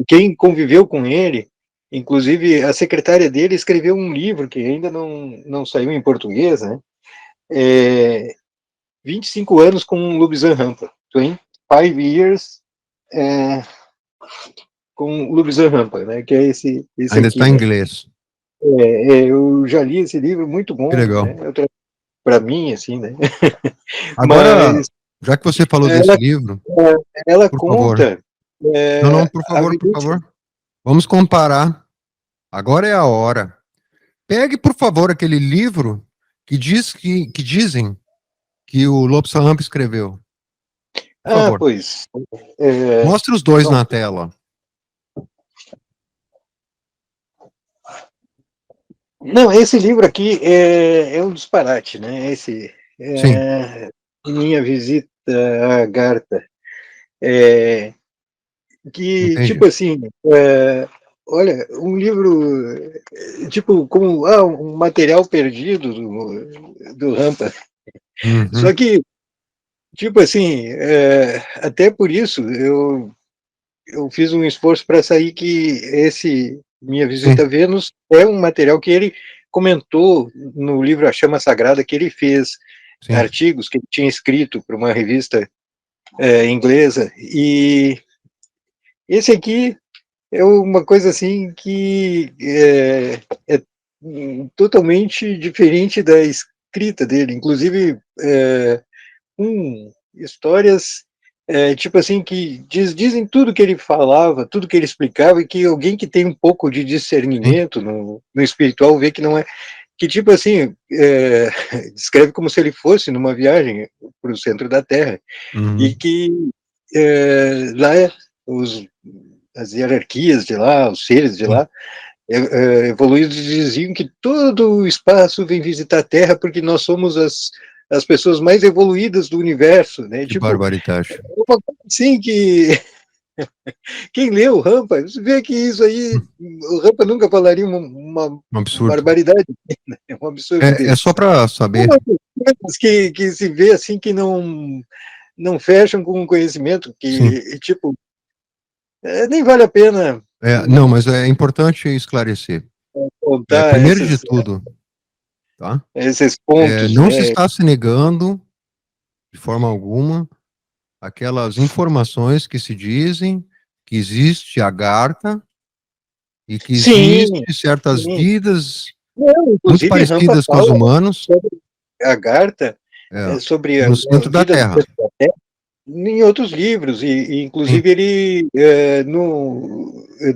Quem conviveu com ele, inclusive a secretária dele escreveu um livro que ainda não saiu em português, né? 25 anos com Lubzan Rampa. 25 years com Lubzan Rampa, né? Que é esse Ainda aqui, está em né? inglês. Eu já li esse livro, muito Que bom, legal. né? Para mim, assim, né? Agora, Mas já que você falou desse ela, livro, ela por favor. conta Não, não, a por vivência. favor. Vamos comparar. Agora é a hora. Pegue, por favor, aquele livro que dizem que o Lobsang Rampa escreveu. Por favor. Pois. É, Mostre os dois não, na tela. não, esse livro aqui é um disparate, né? Esse Sim, Minha Visita à Garta. É, que, entendi. tipo assim, olha, um livro, tipo, como um material perdido do Rampa. Só Uhum. que, tipo assim, até por isso, eu eu fiz um esforço para sair que esse Minha Visita Sim, a Vênus é um material que ele comentou no livro A Chama Sagrada, que ele fez sim. artigos que ele tinha escrito para uma revista inglesa, e esse aqui é uma coisa assim que é totalmente diferente da escrita dele, inclusive histórias tipo assim que dizem tudo que ele falava, tudo que ele explicava, e que alguém que tem um pouco de Sim. discernimento no espiritual vê que não é, que tipo assim descreve como se ele fosse numa viagem para o centro da Terra, e Uhum. que lá os, as hierarquias de lá, os seres de Sim. lá, evoluídos diziam que todo o espaço vem visitar a Terra porque nós somos as pessoas mais evoluídas do universo, né? Que Tipo, barbaridade. uma coisa assim que quem leu o Rampa, você vê que isso aí, o Rampa nunca falaria uma Um absurdo. barbaridade, né? É um absurdo É desse. só para saber. Uma das coisas que se vê assim que não fecham com o conhecimento, Sim. que tipo, nem vale a pena Não, mas é importante esclarecer. contar Primeiro de tudo, tá? esses pontos, Não se né? está se negando, de forma alguma, aquelas informações que se dizem que existe a Agartha e que Sim, existe certas sim. vidas Não, muito inclusive Rampa parecidas com os fala humanos, sobre a Garta, é, sobre no a centro da vida do Terra. centro da Terra, em outros livros, e Sim, inclusive ele,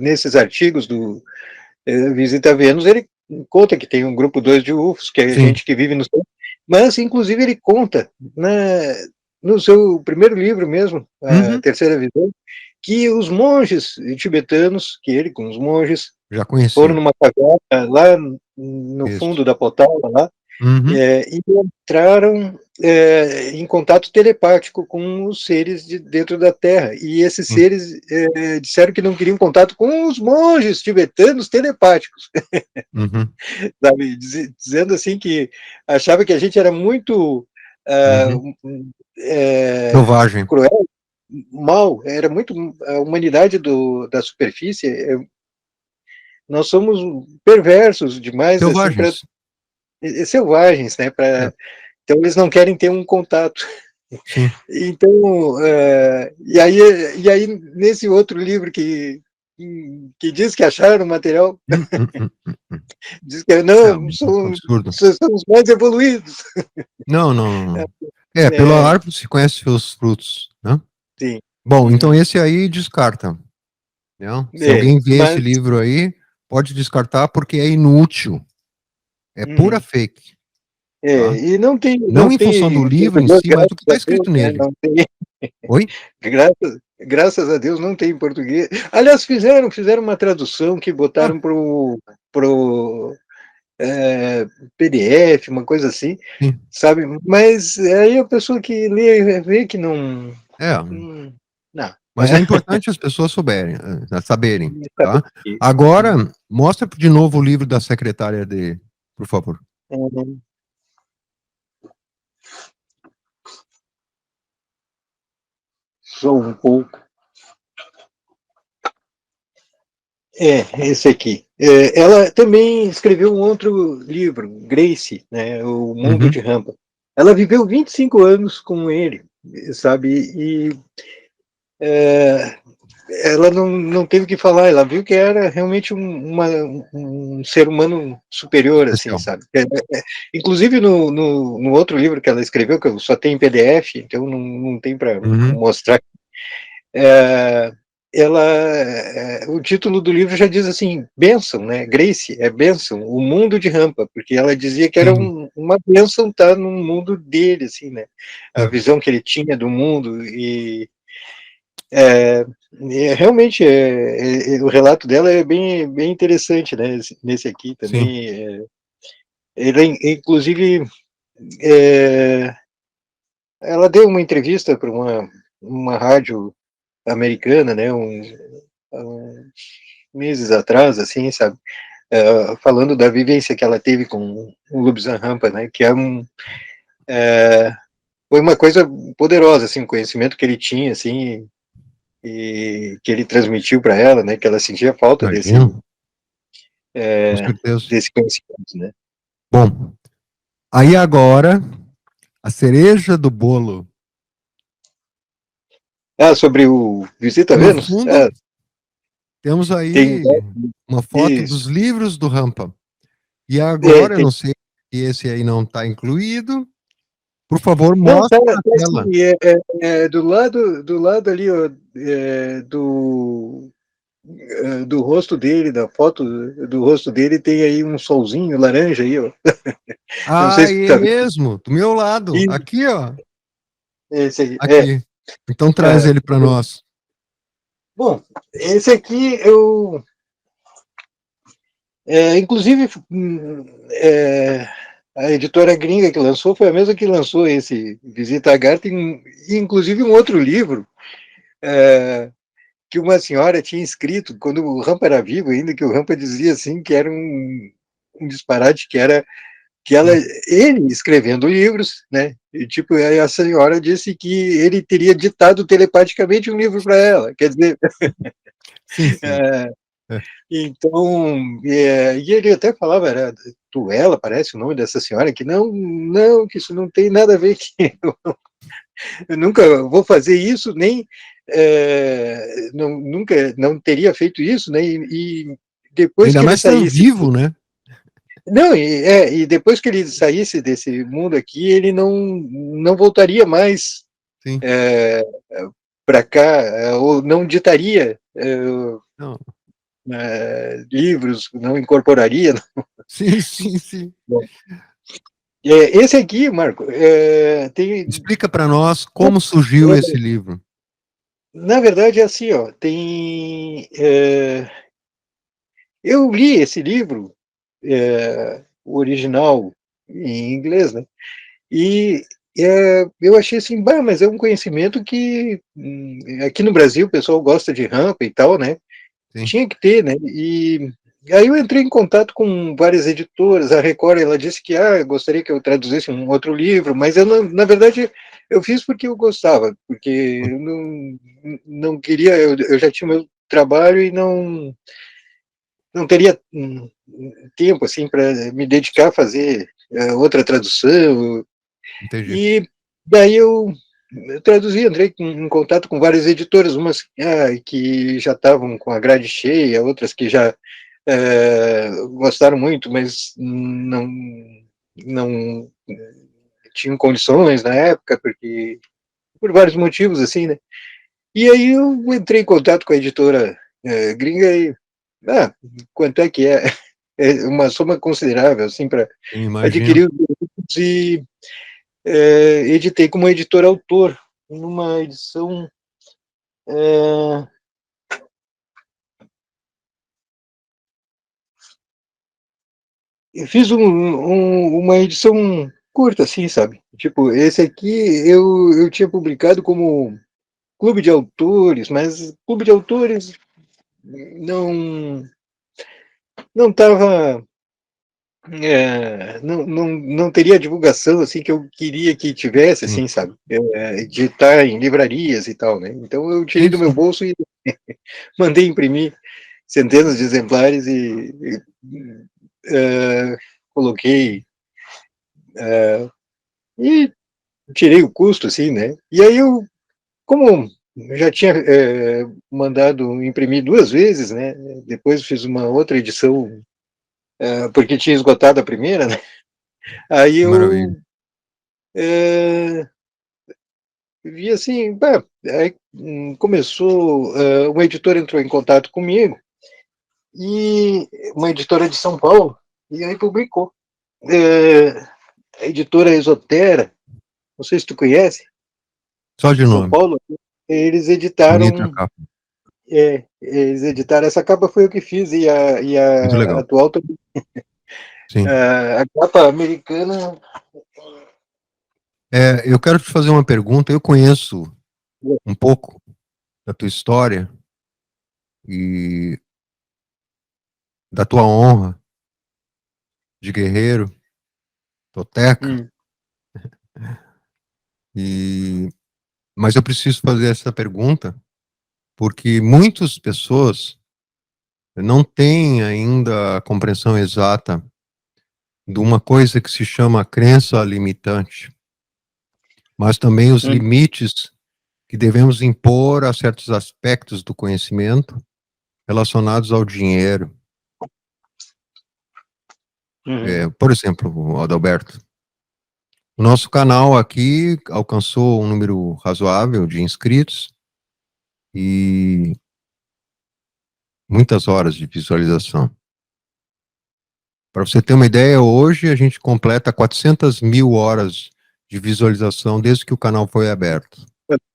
nesses artigos do Visita a Vênus, ele conta que tem um grupo 2 de UFOs, que é sim. gente que vive no céu, mas inclusive ele conta, no seu primeiro livro mesmo, A Uhum, Terceira Visão, que os monges tibetanos, que ele com os monges, já foram conhecia. numa caverna lá no Isso. fundo da Potala, lá, Uhum, e entraram em contato telepático com os seres de dentro da Terra. E esses sim. seres disseram que não queriam contato com os monges tibetanos telepáticos, Uhum, sabe? Dizendo assim que achava que a gente era muito uhum. Selvagem. cruel, mal, era muito a humanidade da superfície. Nós somos perversos demais assim para Selvagens. selvagens, né? É, Então eles não querem ter um contato. sim. Então, e aí nesse outro livro que diz que acharam o material, Hum, hum, hum, hum. diz que É não, um são, absurdo. são os mais evoluídos. Não, não, não, não. Pela É, árvore se conhece seus frutos, né? sim. Bom, então Uhum. esse aí descarta, né? Se alguém vê esse Mas livro aí, pode descartar porque é inútil, é pura uhum. fake, tá? E não tem, Não não em função do tem livro em português, si, mas do que graças está a Deus, escrito né? nele. Não tem, Oi? graças a Deus não tem português. Aliás, fizeram uma tradução que Ah, botaram pro PDF, uma coisa assim, sim. sabe? Mas aí a pessoa que lê vê que não, É, não, mas é importante as pessoas saberem, sabe tá? que Agora, mostra de novo o livro da secretária dele, por favor. sou um pouco. Esse aqui. Ela também escreveu um outro livro, Grace, né, O Mundo Uhum, de Rampa. Ela viveu 25 anos com ele, sabe? E ela não teve que falar, ela viu que era realmente um ser humano superior, assim, especial. sabe? Inclusive no outro livro que ela escreveu, que eu só tem em PDF, então não tem para Uhum, mostrar, o título do livro já diz assim, bênção, né? Grace, é bênção, o mundo de Rampa, porque ela dizia que era sim, uma bênção estar no mundo dele, assim, né? A sim, visão que ele tinha do mundo é, realmente o relato dela é bem interessante, né? Nesse aqui sim. também. Ele, inclusive, é, ela deu uma entrevista para uma rádio americana, né? Uns meses atrás, assim, sabe? Falando da vivência que ela teve com o Lubzan Rampa, né? Que foi uma coisa poderosa, assim, o conhecimento que ele tinha, assim, e que ele transmitiu para ela, né, que ela sentia falta Imagino, com é, certeza. desse conhecimento, né. Bom, aí agora, a cereja do bolo. Ah, sobre o Visita a No Vênus? fundo, temos Tem aí uma foto isso. dos livros do Rampa. E É, agora, eu tem, não sei se esse aí não está incluído. Por favor, não, mostre tá, na tá tela. assim, do lado ali, ó, do rosto dele, da foto do rosto dele, tem aí um solzinho laranja aí, ó. Não sei Ah, se tu é tá vendo. mesmo, do meu lado. Isso, Aqui, ó. esse aí, Aqui. Então traz é. ele para nós. Bom, esse aqui inclusive, a editora gringa que lançou foi a mesma que lançou esse Visita a Garta, e inclusive um outro livro, é, que uma senhora tinha escrito, quando o Rampa era vivo ainda, que o Rampa dizia assim, que era um disparate, que era que Sim, ele escrevendo livros, né, e tipo, aí a senhora disse que ele teria ditado telepaticamente um livro para ela, quer dizer, sim. Sim. é, É. então, e ele até falava, era Tuela, parece o nome dessa senhora, que não, que isso não tem nada a ver, que eu nunca vou fazer isso, nem, nunca, não teria feito isso, né, e depois Ainda que ele mais estando saísse, vivo, né? não, e depois que ele saísse desse mundo aqui, ele não voltaria mais Sim. para cá, ou não ditaria Não. livros, não incorporaria. Sim, sim, sim. Esse aqui, Marco, tem. Explica para nós como surgiu esse livro. Na verdade, é assim, ó, tem. Eu li esse livro, o original em inglês, né? E eu achei assim, bah, mas é um conhecimento que aqui no Brasil o pessoal gosta de rampa e tal, né? Sim. Tinha que ter, né? E aí eu entrei em contato com várias editoras. A Record, ela disse que gostaria que eu traduzisse um outro livro, mas eu não, na verdade eu fiz porque eu gostava, porque eu não queria, eu já tinha meu trabalho e não teria tempo assim para me dedicar a fazer outra tradução. Entendi. E daí eu traduzi, entrei em contato com várias editoras, umas que já estavam com a grade cheia, outras que já gostaram muito, mas não tinham condições na época, porque por vários motivos, assim, né? E aí eu entrei em contato com a editora gringa e, quanto é que é? É uma soma considerável, assim, para Sim, imagino. adquirir os direitos e editei como editor-autor, numa edição. É, eu fiz uma edição curta, assim, sabe? Tipo, esse aqui eu tinha publicado como clube de autores, mas clube de autores não não estava. Não teria a divulgação assim que eu queria que tivesse, Sim. assim, sabe? De estar em livrarias e tal, né? Então eu tirei Sim, do meu sim. bolso e mandei imprimir centenas de exemplares eh, coloquei e tirei o custo, assim, né? E aí como eu já tinha mandado imprimir duas vezes, né? Depois fiz uma outra edição, porque tinha esgotado a primeira, né? Aí Maravilha. eu eh, vi assim, aí começou, uma editora entrou em contato comigo, e uma editora de São Paulo, e aí publicou. A editora Esotera, não sei se tu conhece, Só de de São nome. Paulo, eles Bonita a editaram, capa. essa capa foi eu que fiz, e Muito a legal. atual também. Sim. A capa americana. Eu quero te fazer uma pergunta. Eu conheço um pouco da tua história e da tua honra de guerreiro, toteca, hum, e mas eu preciso fazer essa pergunta porque muitas pessoas não têm ainda a compreensão exata de uma coisa que se chama crença limitante, mas também os limites que devemos impor a certos aspectos do conhecimento relacionados ao dinheiro. Por exemplo, Adalberto, o nosso canal aqui alcançou um número razoável de inscritos e muitas horas de visualização. Para você ter uma ideia, hoje a gente completa 400 mil horas de visualização desde que o canal foi aberto.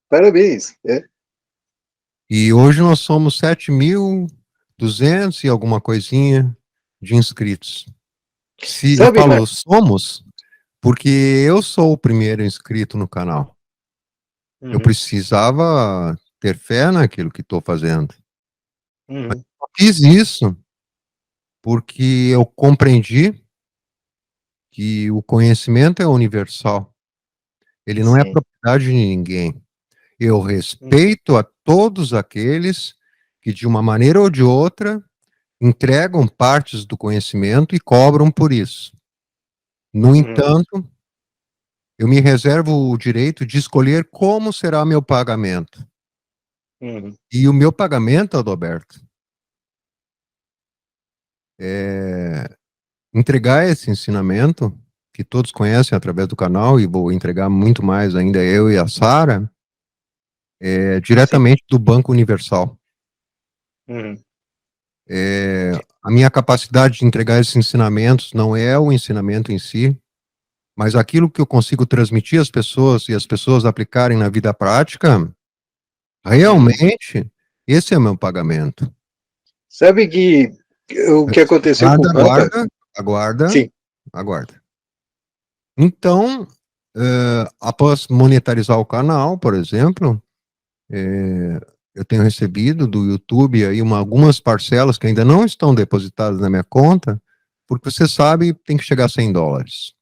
Parabéns. E hoje nós somos 7.200 e alguma coisinha de inscritos. Se eu Sabe, falo somos, porque eu sou o primeiro inscrito no canal. Eu precisava ter fé naquilo que estou fazendo. Mas eu fiz isso porque eu compreendi que o conhecimento é universal. Ele não é propriedade de ninguém. Eu respeito a todos aqueles que, de uma maneira ou de outra, entregam partes do conhecimento e cobram por isso. No entanto, eu me reservo o direito de escolher como será meu pagamento. E o meu pagamento, Adalberto, é entregar esse ensinamento, que todos conhecem através do canal, e vou entregar muito mais ainda, eu e a Sara, diretamente do Banco Universal. A minha capacidade de entregar esses ensinamentos não é o ensinamento em si, mas aquilo que eu consigo transmitir às pessoas e as pessoas aplicarem na vida prática, realmente, esse é o meu pagamento. Sabe que o que aconteceu com o Rampa... Aguarda. Então, após monetarizar o canal, por exemplo, eu tenho recebido do YouTube aí algumas parcelas que ainda não estão depositadas na minha conta, porque você sabe, tem que chegar a $100.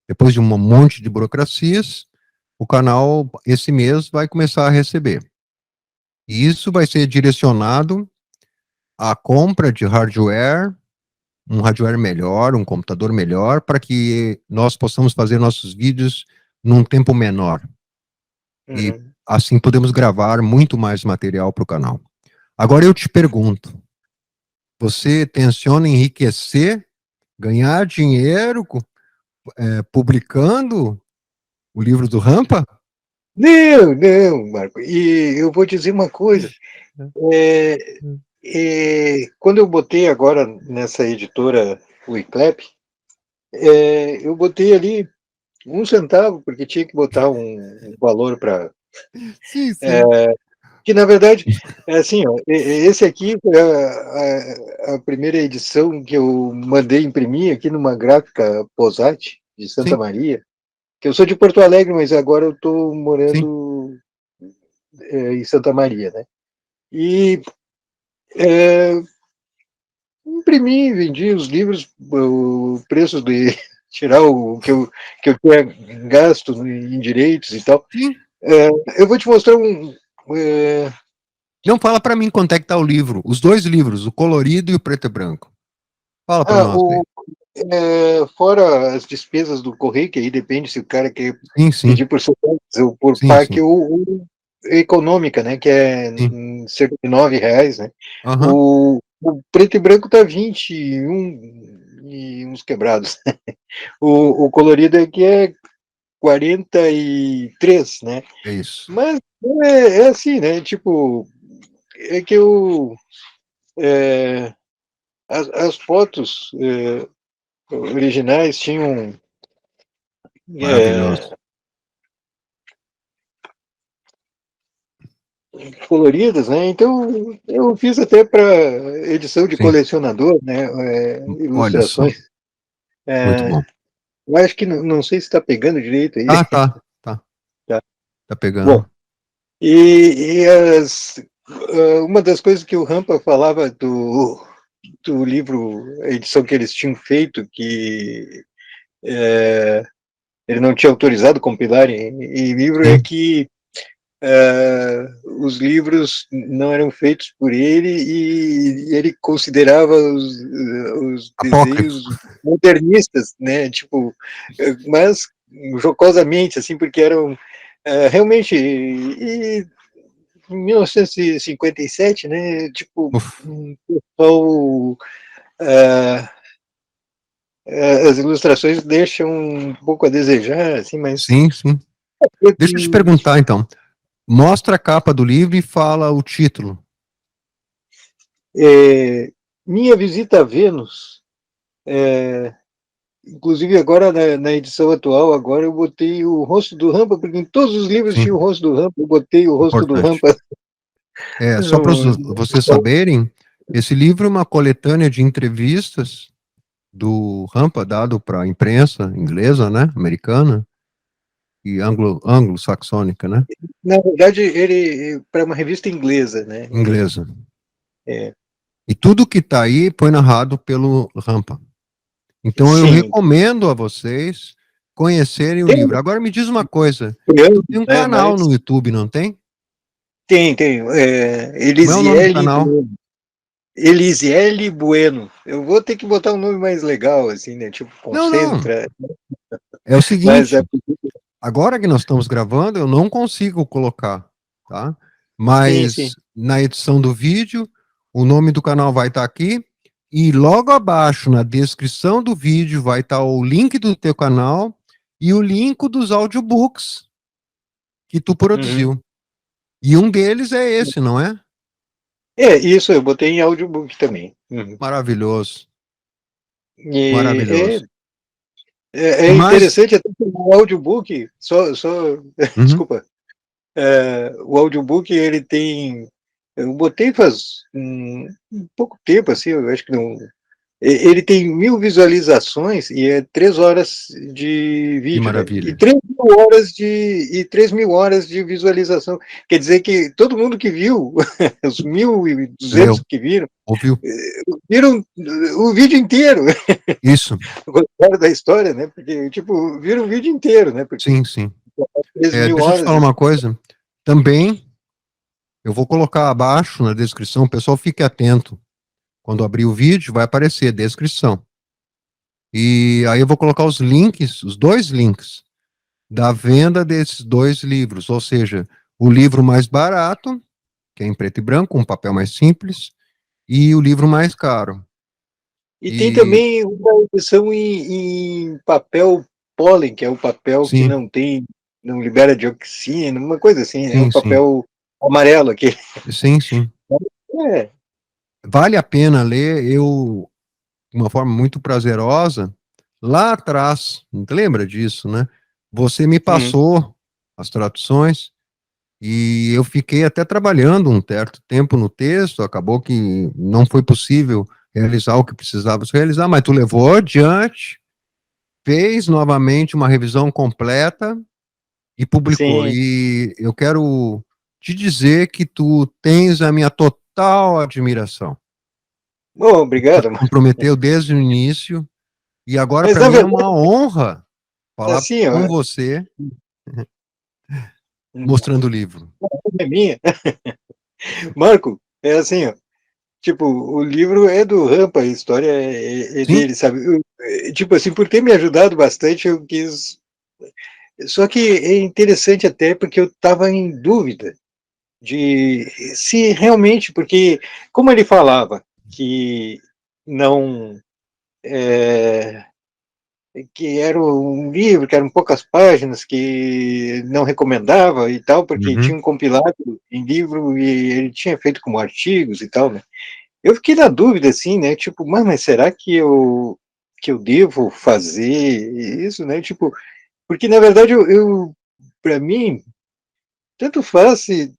Depois de um monte de burocracias, o canal, esse mês, vai começar a receber. E isso vai ser direcionado à compra de hardware, um hardware melhor, um computador melhor, para que nós possamos fazer nossos vídeos num tempo menor. E assim podemos gravar muito mais material para o canal. Agora eu te pergunto, você tenciona enriquecer, ganhar dinheiro publicando o livro do Rampa? Não, Marco. E eu vou dizer uma coisa. Quando eu botei agora nessa editora, o Iclep, eu botei ali 1 centavo, porque tinha que botar um valor para... Sim. Que, na verdade, é assim, ó, esse aqui foi a primeira edição que eu mandei imprimir aqui numa gráfica Posati, de Santa Maria, que eu sou de Porto Alegre, mas agora eu estou morando em Santa Maria, né? E imprimi, vendi os livros, o preço de tirar o que eu tinha gasto em direitos e tal. Eu vou te mostrar Não, fala para mim quanto é que tá o livro, os dois livros, o colorido e o preto e branco. Fala para nós. Fora as despesas do correio, que aí depende se o cara quer Sim. pedir por ou por PAC, ou econômica, né, que é cerca de R$ 9, né? O preto e branco tá 21 e uns quebrados. O colorido aqui é 43, né? É isso. Mas é assim, né? Tipo, é que as fotos originais tinham Maravilhoso. coloridas, né? Então eu fiz até para edição de colecionador, né? Olha só. Ilustrações. Muito bom. Eu acho que não sei se está pegando direito aí. Tá. Tá pegando. Bom, uma das coisas que o Rampa falava do livro, a edição que eles tinham feito, que ele não tinha autorizado compilar em livro, é que os livros não eram feitos por ele e ele considerava os Apócrifo. desenhos modernistas, né? Tipo, mas jocosamente, assim, porque eram realmente. E em 1957, né? Tipo, Uf, um pessoal. ah, as ilustrações deixam um pouco a desejar, assim, mas sim, sim. Deixa eu te perguntar, então. Mostra a capa do livro e fala o título. Minha Visita a Vênus, inclusive agora na edição atual, agora eu botei o rosto do Rampa, porque em todos os livros tinha o Sim, rosto do Rampa, eu botei o rosto do importante. Rampa Só para no... vocês saberem, esse livro é uma coletânea de entrevistas do Rampa dado para a imprensa inglesa, né, americana e anglo-saxônica, né, Na verdade, ele para uma revista inglesa, né? inglesa. É, E tudo que está aí foi narrado pelo Rampa. Então eu sim, recomendo a vocês conhecerem o tem livro. Agora me diz uma coisa, tu criando, tem um né? canal Mas no YouTube, não tem? tem, Como é o nome do Elisiele canal? Bueno. Elisiele Bueno. Eu vou ter que botar um nome mais legal, assim, né? Tipo, Não, não. concentra. É o Mas seguinte, agora que nós estamos gravando, eu não consigo colocar, tá? sim, sim. Mas na edição do vídeo, o nome do canal vai estar aqui e logo abaixo, na descrição do vídeo, vai estar o link do teu canal e o link dos audiobooks que tu Uhum. produziu. E um deles é esse, não é? Isso eu botei em audiobook também. Uhum. Maravilhoso, E maravilhoso. é Mas, interessante até que o audiobook, uhum, desculpa, o audiobook ele tem, eu botei faz um pouco tempo, assim, eu acho que não, ele tem 1.000 visualizações e é 3 horas de que vídeo, né? maravilha. 3.000 horas de visualização. Quer dizer que todo mundo que viu, os 1.200 Leu, que viram, ouviu? viram o vídeo inteiro. Isso, Gostaram da história, né? Porque, tipo, viram o vídeo inteiro, né? Porque sim, sim. 3.000 Deixa eu te horas, falar assim. uma coisa. Também eu vou colocar abaixo na descrição, o pessoal fique atento. Quando abrir o vídeo, vai aparecer descrição. E aí eu vou colocar os links, os dois links, da venda desses dois livros. Ou seja, o livro mais barato, que é em preto e branco, um papel mais simples, e o livro mais caro. E tem E também uma edição em papel pólen, que é o papel que sim, não tem, não libera dioxina, uma coisa assim, é um sim, sim. papel amarelo aqui. Sim, sim. É, Vale a pena ler. Eu, de uma forma muito prazerosa, lá atrás, não te lembra disso, né? Você me hum, passou as traduções e eu fiquei até trabalhando um certo tempo no texto, acabou que não foi possível realizar o que precisava se realizar, mas tu levou adiante, fez novamente uma revisão completa e publicou. sim. E eu quero te dizer que tu tens a minha total admiração. Bom, Se obrigado. comprometeu desde o início e agora Mas para na mim é verdade, uma honra falar assim, com ó, você hum, mostrando o livro. é minha. Marco, é assim, ó, tipo, o livro é do Rampa, a história é Sim, dele, sabe? Tipo assim, por ter me ajudado bastante, eu quis. Só que é interessante até porque eu estava em dúvida de se realmente, porque como ele falava que não, é, que era um livro, que eram poucas páginas, que não recomendava e tal, porque uhum, tinha um compilado em livro e ele tinha feito como artigos e tal, né? Eu fiquei na dúvida, assim, né? Tipo, mas será que eu devo fazer isso, né? Tipo, porque na verdade para mim, tanto faz se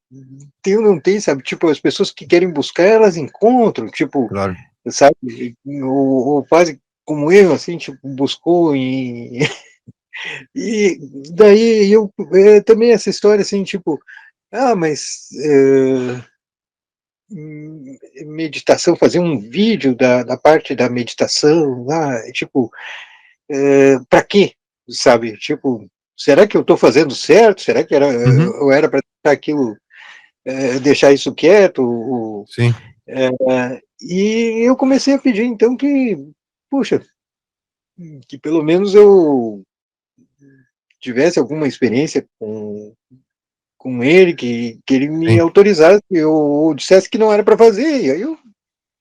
tem ou não tem, sabe? Tipo, as pessoas que querem buscar, elas encontram, tipo, claro. sabe? Ou fazem como eu, assim, tipo, buscou em. E daí eu também essa história, assim, tipo, mas meditação, fazer um vídeo da parte da meditação lá, tipo, para quê? Sabe? Tipo. será que eu estou fazendo certo? Será que Uhum. eu era para deixar aquilo, deixar isso quieto? Sim, E eu comecei a pedir, então, puxa, que pelo menos eu tivesse alguma experiência com ele, que ele me sim, autorizasse, ou dissesse que não era para fazer, e aí eu,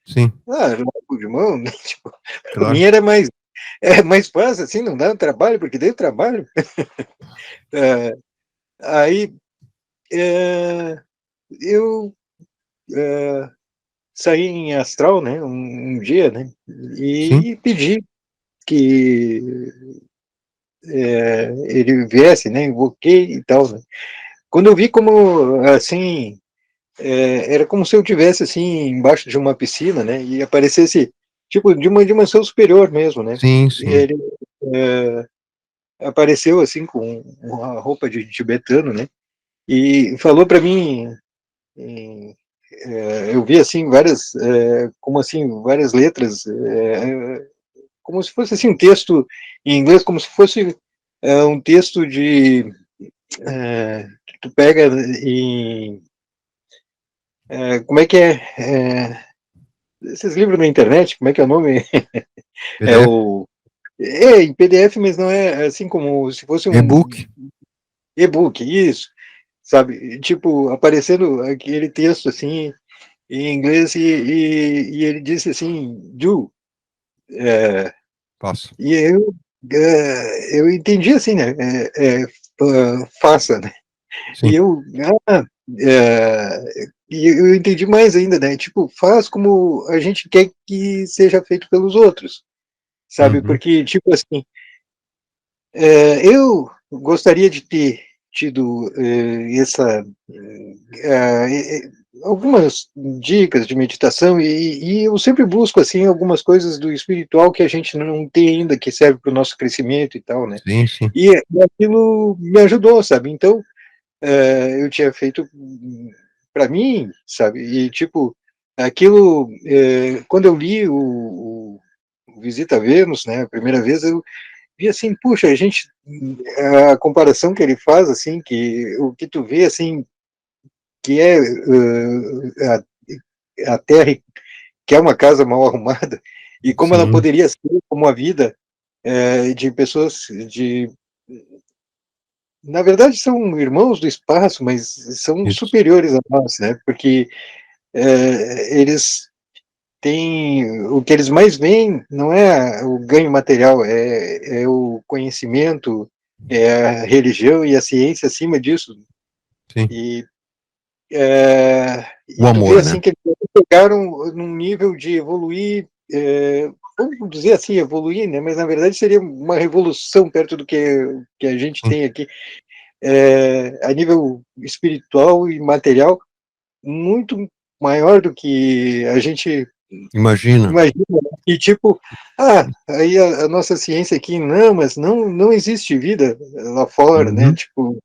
sim, largo de mão, né? Tipo, para mim claro. era mais fácil, assim, não dá trabalho, porque deu trabalho. É, aí eu saí em astral, né, um dia, né, Sim, e pedi que ele viesse, né, invoquei e tal, né. Quando eu vi como, assim, era como se eu tivesse assim embaixo de uma piscina, né, e aparecesse tipo de uma dimensão superior mesmo, né. sim, sim. Ele apareceu assim com uma roupa de tibetano, né, e falou para mim, eu vi assim várias, como assim várias letras, como se fosse assim um texto em inglês, como se fosse um texto de que tu pega em como é que esses livros na internet, como é que é o nome? É PDF, em PDF, mas não é assim como se fosse um e-book. e-book, isso, sabe? Tipo, aparecendo aquele texto assim em inglês e ele disse assim, do, Passo. e eu entendi assim, né? Faça, né? E Sim. eu, ah, e eu entendi mais ainda, né? Tipo, faz como a gente quer que seja feito pelos outros, sabe? Uhum. Porque, tipo assim, eu gostaria de ter tido algumas dicas de meditação e eu sempre busco assim algumas coisas do espiritual que a gente não tem ainda que serve para o nosso crescimento e tal, né? Sim, sim. E aquilo me ajudou, sabe? Então eu tinha feito para mim, sabe? E tipo aquilo quando eu li o Visita a Vênus, né? A primeira vez eu vi assim, puxa, a comparação que ele faz, assim, que o que tu vê, assim, que a Terra, que é uma casa mal arrumada, e como ela Sim, poderia ser como a vida de pessoas na verdade são irmãos do espaço, mas são isso. superiores a nós, né? Porque eles o que eles mais veem não é o ganho material, é o conhecimento, é a religião e a ciência acima disso. Sim. E, O e tu vê amor, né? assim que eles chegaram num nível de evoluir, vamos dizer assim, evoluir, né? Mas na verdade seria uma revolução perto do que a gente Sim. tem aqui, a nível espiritual e material, muito maior do que a gente Imagina. imagina, né? E tipo, aí a nossa ciência aqui, não, mas não existe vida lá fora, né? Uhum. Tipo,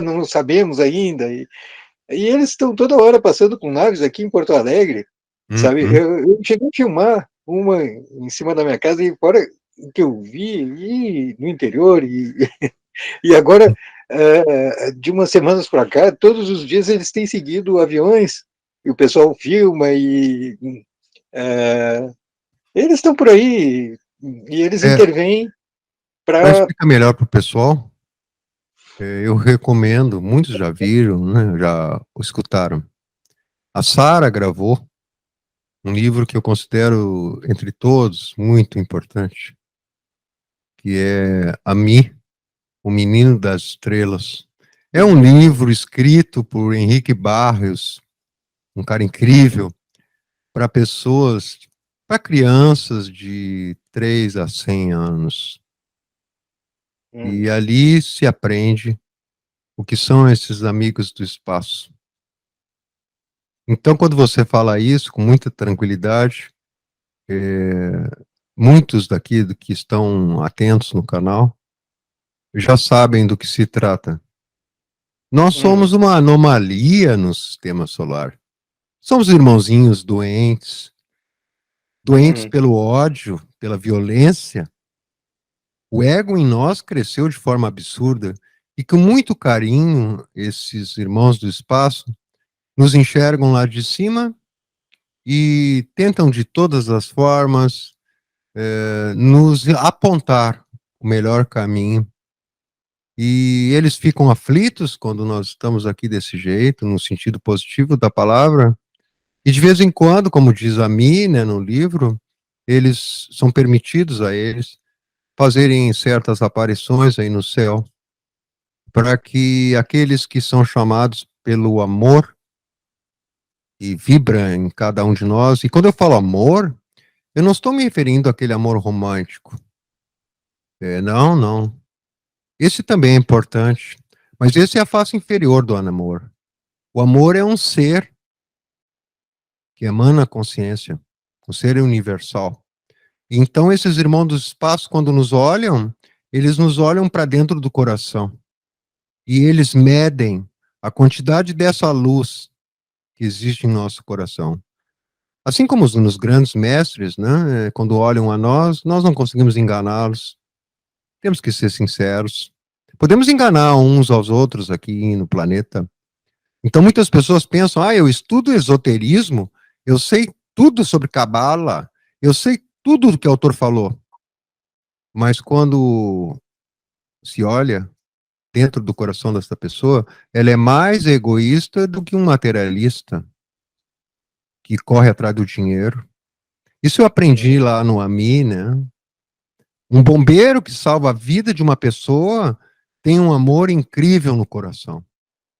não sabemos ainda. E eles estão toda hora passando com naves aqui em Porto Alegre, sabe? Uhum. Eu cheguei a filmar uma em cima da minha casa e fora que eu vi e no interior e agora de umas semanas para cá, todos os dias eles têm seguido aviões e o pessoal filma e é, eles estão por aí e eles É, intervêm para para. explicar melhor para o pessoal, eu recomendo, muitos já viram, né? Já o escutaram. A Sara gravou um livro que eu considero, entre todos, muito importante, que é Ami, o Menino das Estrelas. É um livro escrito por Henrique Barrios, um cara incrível, para pessoas, para crianças de 3 a 100 anos. E ali se aprende o que são esses amigos do espaço. Então, quando você fala isso com muita tranquilidade, muitos daqui do que estão atentos no canal já sabem do que se trata. Nós somos uma anomalia no sistema solar. Somos irmãozinhos doentes, doentes pelo ódio, pela violência, O ego em nós cresceu de forma absurda e com muito carinho esses irmãos do espaço nos enxergam lá de cima e tentam de todas as formas nos apontar o melhor caminho. E eles ficam aflitos quando nós estamos aqui desse jeito, no sentido positivo da palavra, e de vez em quando, como diz a Mi, né, no livro, eles são permitidos a eles fazerem certas aparições aí no céu, para que aqueles que são chamados pelo amor e vibra em cada um de nós, e quando eu falo amor, eu não estou me referindo àquele amor romântico. Não, não. Esse também é importante, mas esse é a face inferior do amor. O amor é um ser que emana a consciência, um ser universal. Então, esses irmãos do espaço, quando nos olham, eles nos olham para dentro do coração. E eles medem a quantidade dessa luz que existe em nosso coração. Assim como nos grandes mestres, né, quando olham a nós, nós não conseguimos enganá-los. Temos que ser sinceros. Podemos enganar uns aos outros aqui no planeta. Então, muitas pessoas pensam, eu estudo esoterismo, eu sei tudo sobre Cabala, eu sei tudo o que o autor falou. Mas quando se olha dentro do coração dessa pessoa, ela é mais egoísta do que um materialista que corre atrás do dinheiro. Isso eu aprendi lá no AMI, né? Um bombeiro que salva a vida de uma pessoa tem um amor incrível no coração.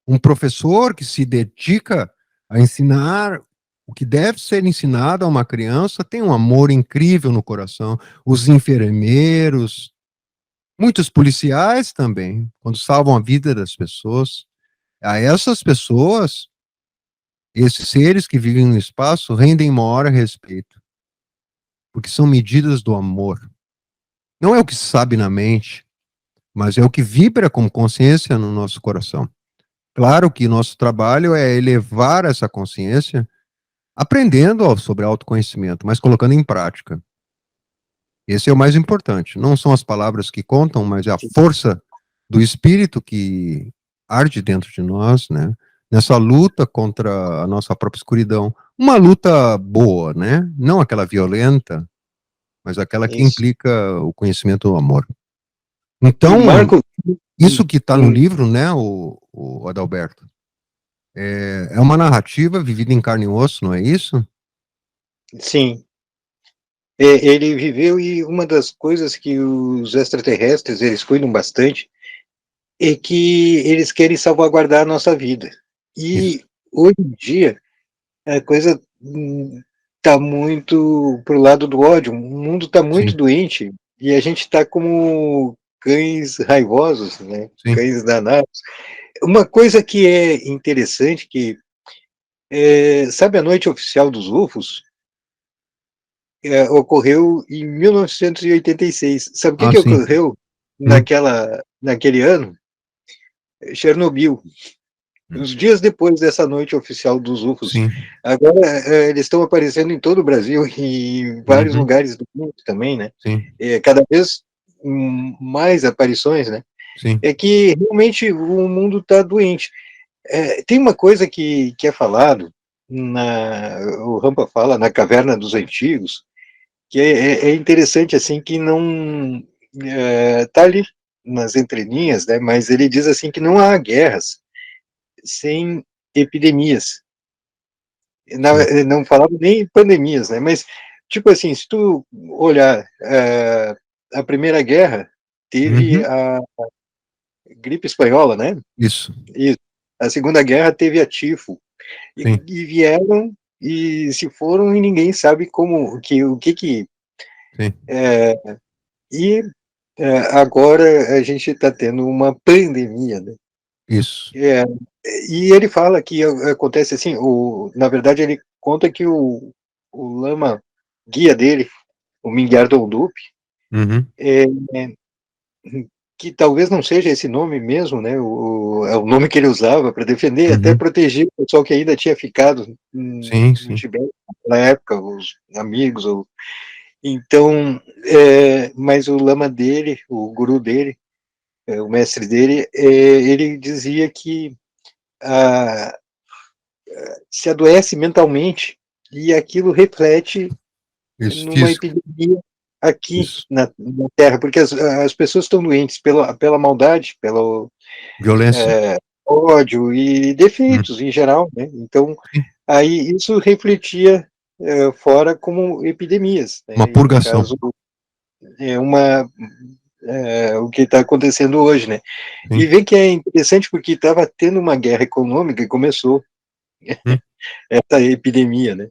Um professor que se dedica a ensinar o que deve ser ensinado a uma criança tem um amor incrível no coração. Os enfermeiros, muitos policiais também, quando salvam a vida das pessoas, a essas pessoas, esses seres que vivem no espaço, rendem maior respeito, porque são medidas do amor. Não é o que se sabe na mente, mas é o que vibra como consciência no nosso coração. Claro que nosso trabalho é elevar essa consciência, aprendendo sobre autoconhecimento, mas colocando em prática. Esse é o mais importante. Não são as palavras que contam, mas é a força do espírito que arde dentro de nós, né? Nessa luta contra a nossa própria escuridão. Uma luta boa, né? Não aquela violenta, mas aquela que Isso. implica o conhecimento do amor. E Então, Marco, isso que está no livro, né, o Adalberto, é uma narrativa vivida em carne e osso, não é isso? sim, ele viveu, e uma das coisas que os extraterrestres, eles cuidam bastante, é que eles querem salvaguardar a nossa vida. Isso, E hoje em dia a coisa está muito pro lado do ódio, o mundo está muito sim, doente, e a gente está como cães raivosos, né? sim. Cães danados. Uma coisa que é interessante, que sabe a noite oficial dos UFOs? Ocorreu em 1986. Sabe o que Ah, que sim. ocorreu Hum, naquele ano? Chernobyl. hum, Uns dias depois dessa noite oficial dos UFOs. sim. Agora, eles estão aparecendo em todo o Brasil e em vários Uhum, lugares do mundo também, né? sim, Cada vez mais aparições, né? sim. É que realmente o mundo está doente. Tem uma coisa que é falado, o Rampa fala na Caverna dos Antigos, que é interessante, assim, que não está ali nas entrelinhas, né? Mas ele diz assim que não há guerras sem epidemias. Sim. Não falava nem pandemias, né? Mas, tipo assim, se tu olhar, a Primeira Guerra teve Uhum, a gripe espanhola, né? isso, E a Segunda Guerra teve a tifo. sim, E vieram e se foram, e ninguém sabe como, o que. sim, E agora a gente está tendo uma pandemia, né? isso. É, e ele fala que acontece assim, na verdade ele conta que o lama guia dele, o Mingyar Dondup, Uhum, é, que talvez não seja esse nome mesmo, né? É o nome que ele usava para defender, até uhum, proteger o pessoal que ainda tinha ficado sim, no sim. Tibete na época, os amigos. Então, mas o lama dele, o guru dele, o mestre dele, ele dizia que a, se adoece mentalmente e aquilo reflete Isso, numa isso, epidemia aqui isso. na Terra, porque as pessoas estão doentes pela maldade, pelo Violência. ódio e Hum, defeitos em geral, né? Então, sim. aí isso refletia fora como epidemias, Uma né? E no purgação. caso, é uma o que está acontecendo hoje, né? E Sim, vê que é interessante porque estava tendo uma guerra econômica e começou hum, essa epidemia, né?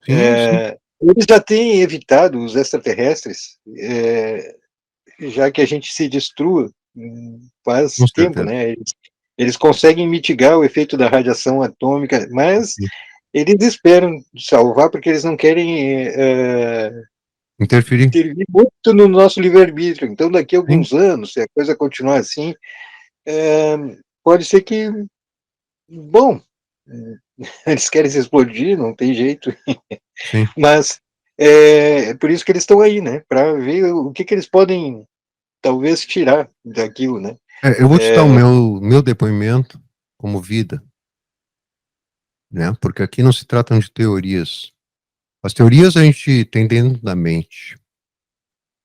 sim, sim, Eles já têm evitado os extraterrestres, já que a gente se destrua faz com tempo, certeza. né? Eles conseguem mitigar o efeito da radiação atômica, mas Sim. eles esperam salvar porque eles não querem Interferir. intervir muito no nosso livre-arbítrio. Então, daqui a Sim, alguns anos, se a coisa continuar assim, pode ser que, bom, eles querem se explodir, não tem jeito, sim. mas é por isso que eles estão aí, né? Para ver o que eles podem, talvez, tirar daquilo, né? Eu vou te dar o meu depoimento como vida, né? Porque aqui não se tratam de teorias. As teorias a gente tem dentro da mente,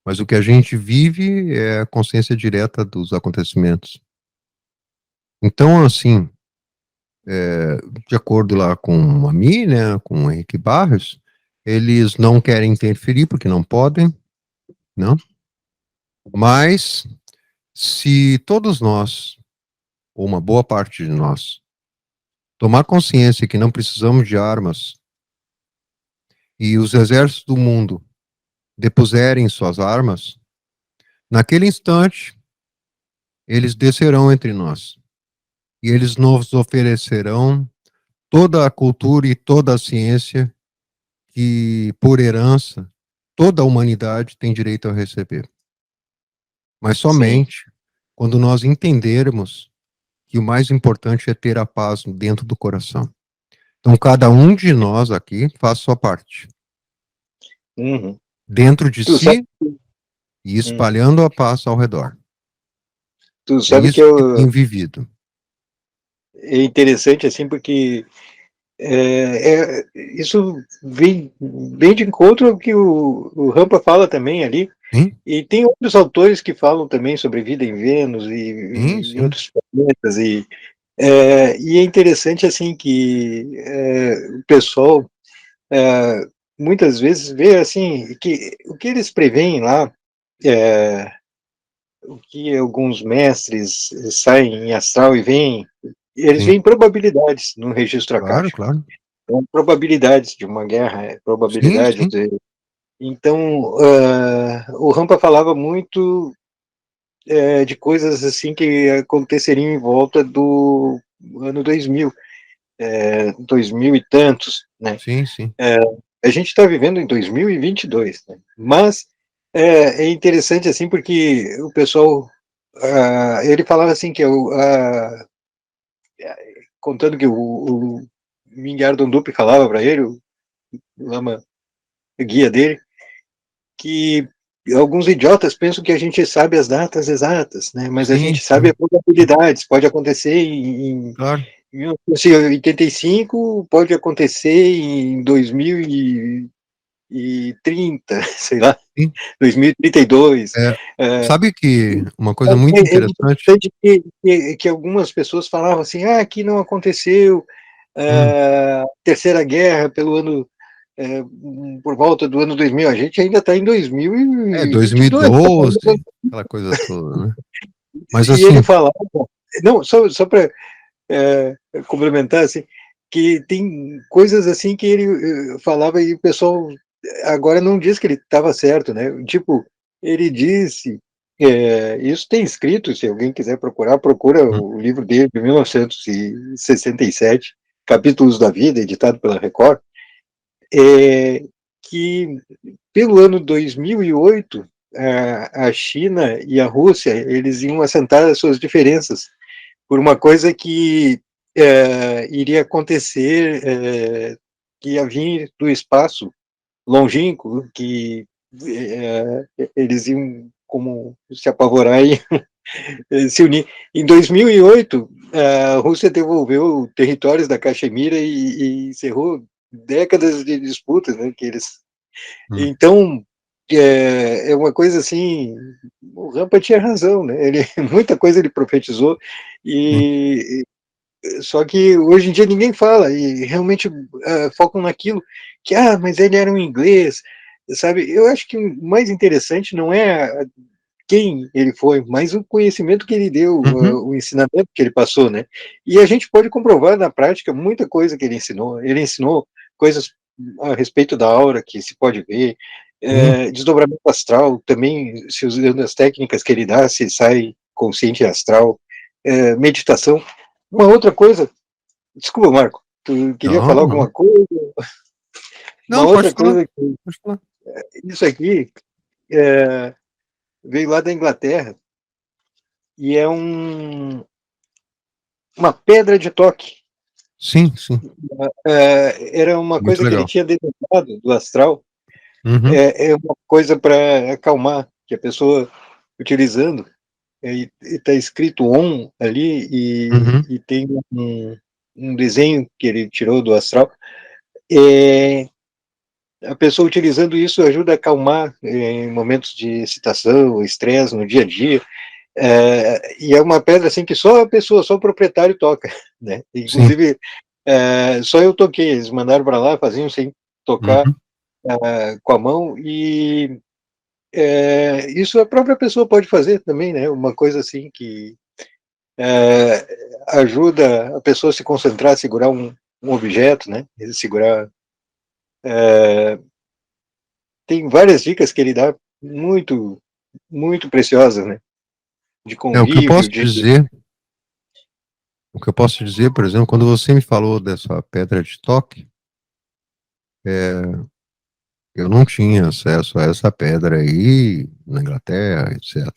mas o que a gente vive é a consciência direta dos acontecimentos. Então, assim, de acordo lá com a mim, né, com o Henrique Barros, eles não querem interferir porque não podem, não? Mas se todos nós, ou uma boa parte de nós, tomar consciência que não precisamos de armas e os exércitos do mundo depuserem suas armas, naquele instante eles descerão entre nós e eles nos oferecerão toda a cultura e toda a ciência que, por herança, toda a humanidade tem direito a receber. Mas Sim. somente quando nós entendermos que o mais importante é ter a paz dentro do coração. Então, cada um de nós aqui faz sua parte, Uhum. dentro de Tu sabe, si e uhum. espalhando a paz ao redor. Tu É sabe que isso que tem vivido. é interessante assim porque isso vem bem de encontro ao que o Rampa fala também ali. Sim, E tem outros autores que falam também sobre vida em Vênus sim, e em sim, outros planetas. E é interessante assim que o pessoal muitas vezes vê assim que o que eles preveem lá, é, o que alguns mestres saem em astral e veem, eles sim. veem probabilidades no registro Claro, akáshico. claro. Então, probabilidades de uma guerra, Sim, probabilidade sim, de... Então, o Rampa falava muito de coisas assim que aconteceriam em volta do ano 2000, 2000 e tantos, né? sim, sim, A gente está vivendo em 2022, né? Mas é interessante assim porque o pessoal, ele falava assim que contando que o Mingyar Dondupi falava para ele, o lama guia dele, que alguns idiotas pensam que a gente sabe as datas exatas, né? Mas a sim, gente sabe sim, as probabilidades. Pode acontecer em claro. 1985, pode acontecer em 2030, sei lá, Sim. 2032. É, É, sabe que uma coisa muito é interessante? interessante que algumas pessoas falavam assim, aqui não aconteceu Hum, Terceira Guerra pelo ano por volta do ano 2000, a gente ainda está em dois mil e 2022. doze, aquela coisa toda, né? Mas E ele assim, falava, não, só para complementar, assim, que tem coisas assim que ele falava e o pessoal agora não diz que ele estava certo, né? Tipo, ele disse, isso tem escrito, se alguém quiser procurar, procura hum, o livro dele de 1967, Capítulos da Vida, editado pela Record, que pelo ano 2008, a China e a Rússia, eles iam assentar as suas diferenças por uma coisa que iria acontecer, que ia vir do espaço longínquo, que eles iam como se apavorar e se unir. Em 2008, a Rússia devolveu territórios da Caxemira e encerrou décadas de disputas, né, que eles... Hum. Então, é uma coisa assim, o Rampa tinha razão, né, ele, muita coisa ele profetizou, Sim. e só que hoje em dia ninguém fala, e realmente focam naquilo, que, mas ele era um inglês, sabe? Eu acho que o mais interessante não é quem ele foi, mas o conhecimento que ele deu, Uhum. o ensinamento que ele passou, né? E a gente pode comprovar na prática muita coisa que ele ensinou. Ele ensinou coisas a respeito da aura que se pode ver, Sim. desdobramento astral, também se usando as técnicas que ele dá, se sai consciente astral, meditação. Uma outra coisa, desculpa, Marco, tu queria Não, falar não. alguma coisa? Uma Não, pode outra falar. coisa, Pode falar. isso aqui veio lá da Inglaterra e é uma pedra de toque. Sim, sim. Era uma Muito coisa que ele legal. tinha dedicado do astral, Uhum. é uma coisa para acalmar, que a pessoa utilizando, e está escrito ON ali, Uhum. e tem um desenho que ele tirou do astral, é, a pessoa utilizando isso ajuda a acalmar em momentos de excitação, estresse no dia a dia, e é uma pedra assim que só a pessoa, só o proprietário toca, né? Sim. Inclusive, só eu toquei, eles mandaram para lá, faziam sem tocar Uhum. com a mão, e isso a própria pessoa pode fazer também, né? Uma coisa assim que ajuda a pessoa a se concentrar, segurar um objeto, né? Segurar. Tem várias dicas que ele dá muito, muito preciosas, né? De O que eu convívio, posso de. dizer, por exemplo, quando você me falou dessa pedra de toque, eu não tinha acesso a essa pedra aí na Inglaterra, etc.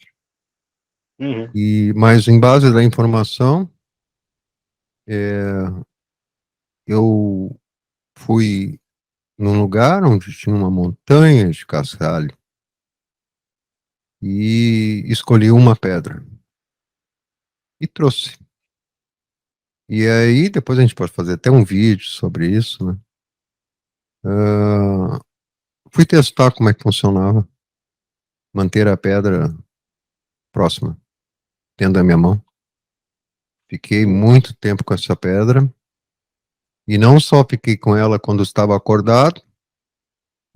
Uhum, Mas em base da informação, é, eu fui num lugar onde tinha uma montanha de cascalho e escolhi uma pedra e trouxe. E aí depois a gente pode fazer até um vídeo sobre isso, né? Ah, fui testar como é que funcionava, manter a pedra próxima, dentro da minha mão. Fiquei uhum, muito tempo com essa pedra e não só fiquei com ela quando estava acordado,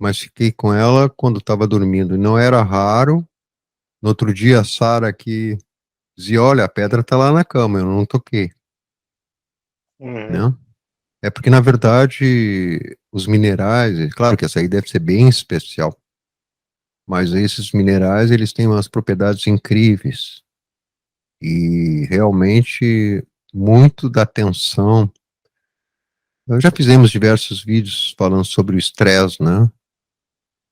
mas fiquei com ela quando estava dormindo. E não era raro. No outro dia, a Sara aqui dizia: Olha, a pedra está lá na cama, eu não toquei, uhum, né? É porque, na verdade, os minerais, claro que essa aí deve ser bem especial, mas esses minerais, eles têm umas propriedades incríveis e realmente muito da atenção. Nós já fizemos diversos vídeos falando sobre o estresse, né?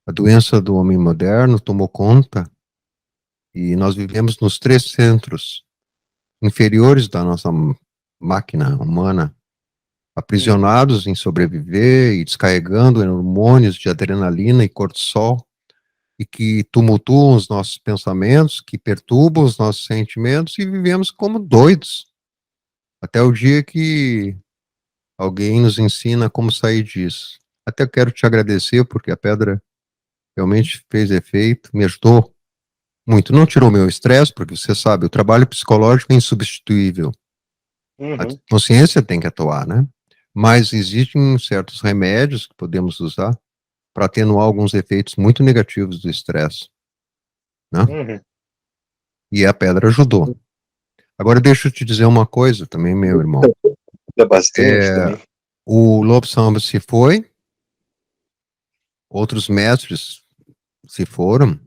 A doença do homem moderno tomou conta e nós vivemos nos três centros inferiores da nossa máquina humana, uhum, aprisionados em sobreviver e descarregando hormônios de adrenalina e cortisol e que tumultuam os nossos pensamentos, que perturbam os nossos sentimentos e vivemos como doidos até o dia que alguém nos ensina como sair disso. Até quero te agradecer porque a pedra realmente fez efeito, me ajudou muito. Não tirou meu estresse, porque você sabe, o trabalho psicológico é insubstituível. A uhum, consciência tem que atuar, né? Mas existem certos remédios que podemos usar para atenuar alguns efeitos muito negativos do estresse, né? uhum. E a pedra ajudou. Agora deixa eu te dizer uma coisa também, meu irmão. Ajuda bastante também. O Lobo Samba se foi, outros mestres se foram,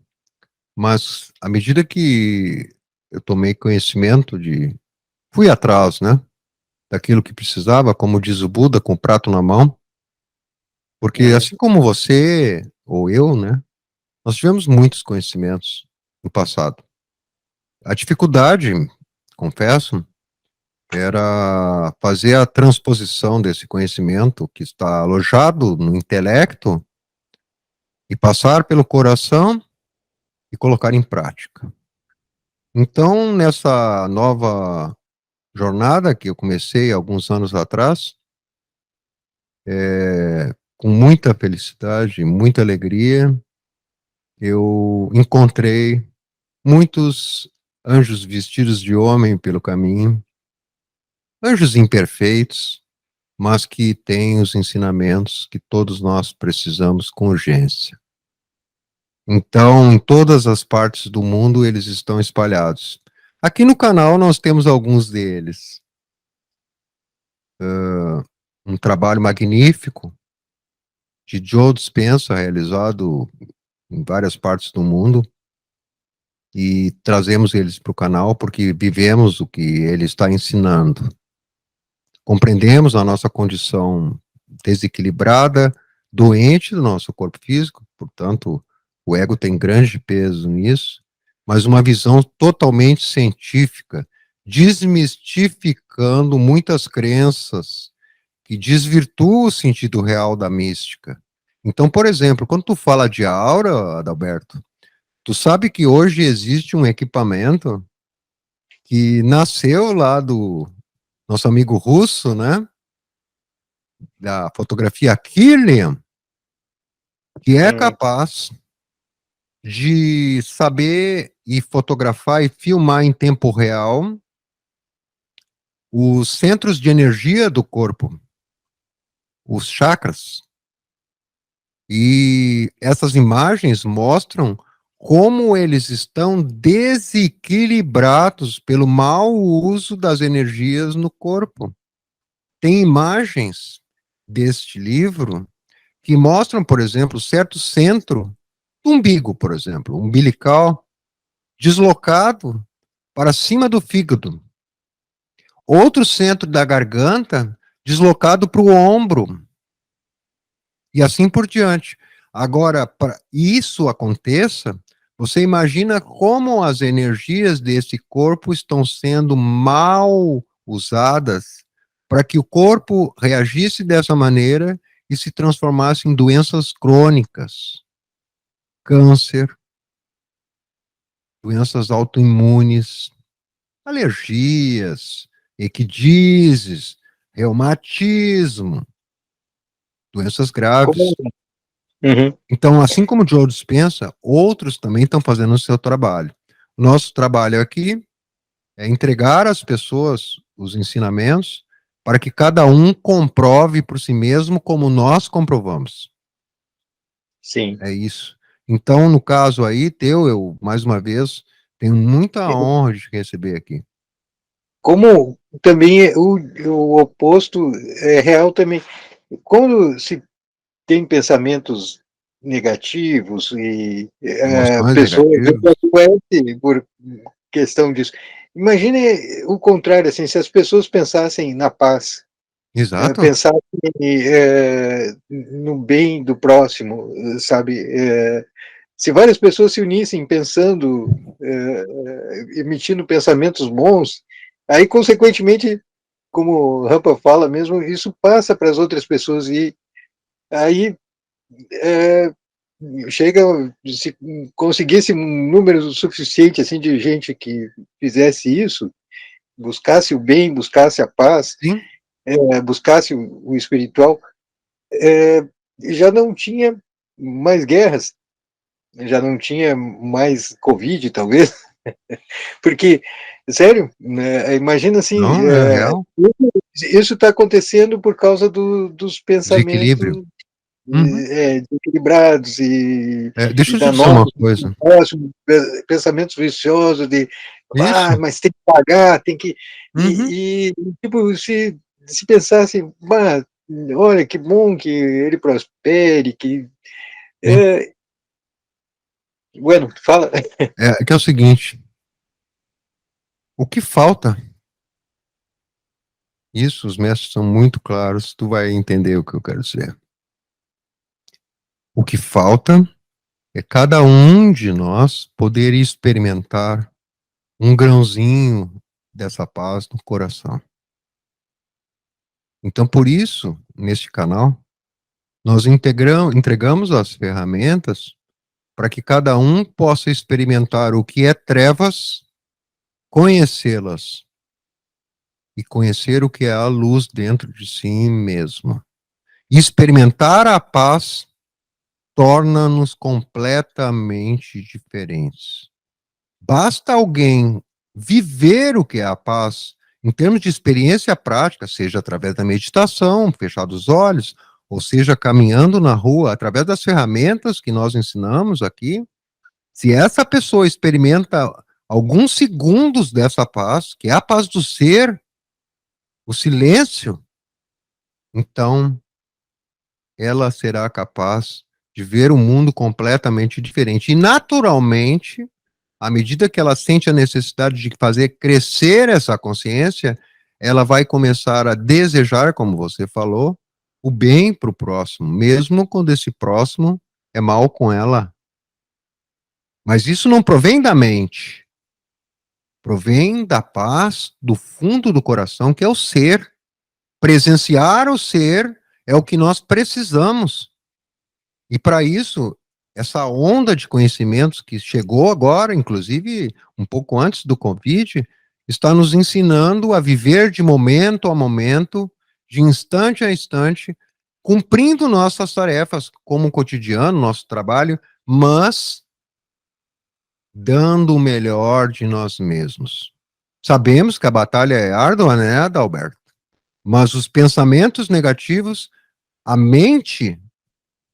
mas à medida que eu tomei conhecimento fui atrás, né? Daquilo que precisava, como diz o Buda, com o prato na mão, porque Uhum, assim como você ou eu, né? Nós tivemos muitos conhecimentos no passado. A dificuldade, confesso, era fazer a transposição desse conhecimento que está alojado no intelecto e passar pelo coração e colocar em prática. Então, nessa nova jornada que eu comecei alguns anos atrás, com muita felicidade, muita alegria, eu encontrei muitos anjos vestidos de homem pelo caminho, anjos imperfeitos, mas que têm os ensinamentos que todos nós precisamos com urgência. Então, em todas as partes do mundo, eles estão espalhados. Aqui no canal, nós temos alguns deles. Um trabalho magnífico de Joe Dispenza, realizado em várias partes do mundo, e trazemos eles para o canal porque vivemos o que ele está ensinando. Compreendemos a nossa condição desequilibrada, doente do nosso corpo físico, portanto, o ego tem grande peso nisso, mas uma visão totalmente científica, desmistificando muitas crenças que desvirtuam o sentido real da mística. Então, por exemplo, quando tu fala de aura, Adalberto, tu sabe que hoje existe um equipamento que nasceu lá do nosso amigo russo, né? Da fotografia Kirlian, que é capaz de saber e fotografar e filmar em tempo real os centros de energia do corpo, os chakras. E essas imagens mostram como eles estão desequilibrados pelo mau uso das energias no corpo. Tem imagens deste livro que mostram, por exemplo, certo centro do umbigo, por exemplo, umbilical, deslocado para cima do fígado. Outro centro da garganta deslocado para o ombro. E assim por diante. Agora, para isso aconteça, você imagina como as energias desse corpo estão sendo mal usadas para que o corpo reagisse dessa maneira e se transformasse em doenças crônicas, câncer, doenças autoimunes, alergias, equidizes, reumatismo, doenças graves. Então, assim como o Joe Dispenza, outros também estão fazendo o seu trabalho. Nosso trabalho aqui é entregar às pessoas os ensinamentos para que cada um comprove por si mesmo como nós comprovamos. Sim. É isso. Então, no caso aí teu, eu, mais uma vez, tenho muita honra de te receber aqui. Como também o oposto é real também. Quando se tem pensamentos negativos e a Emoções pessoa negativas. adoece por questão disso. Imagine o contrário, assim, se as pessoas pensassem na paz, Exato. pensassem no bem do próximo, sabe? Se várias pessoas se unissem pensando, emitindo pensamentos bons, aí, consequentemente, como o Rampa fala mesmo, isso passa para as outras pessoas e aí chega, se conseguisse um número suficiente assim de gente que fizesse isso, buscasse o bem, buscasse a paz, Sim. buscasse o espiritual, já não tinha mais guerras, já não tinha mais Covid, talvez, porque, sério, né, imagina assim, Não, é real. isso está acontecendo por causa dos Desequilíbrio. pensamentos Uhum. desequilibrados Deixa e eu te da dizer norma uma coisa. pensamentos viciosos de Isso. mas tem que pagar, tem que Uhum. tipo se pensasse, olha que bom que ele prospere, que Sim. bueno, fala. É que é o seguinte, o que falta, isso os mestres são muito claros, tu vai entender o que eu quero dizer. O que falta é cada um de nós poder experimentar um grãozinho dessa paz no coração. Então, por isso, neste canal, Nós entregamos as ferramentas para que cada um possa experimentar o que é trevas, conhecê-las e conhecer o que é a luz dentro de si mesmo. Experimentar a paz torna-nos completamente diferentes. Basta alguém viver o que é a paz, em termos de experiência prática, seja através da meditação, fechar os olhos, ou seja, caminhando na rua, através das ferramentas que nós ensinamos aqui. Se essa pessoa experimenta alguns segundos dessa paz, que é a paz do ser, o silêncio, então ela será capaz de ver o mundo completamente diferente. E, naturalmente, à medida que ela sente a necessidade de fazer crescer essa consciência, ela vai começar a desejar, como você falou, o bem para o próximo, mesmo quando esse próximo é mal com ela. Mas isso não provém da mente, provém da paz do fundo do coração, que é o ser. Presenciar o ser é o que nós precisamos. E para isso, essa onda de conhecimentos que chegou agora, inclusive um pouco antes do Covid, está nos ensinando a viver de momento a momento, de instante a instante, cumprindo nossas tarefas como cotidiano, nosso trabalho, mas dando o melhor de nós mesmos. Sabemos que a batalha é árdua, né, Adalberto? Mas os pensamentos negativos, a mente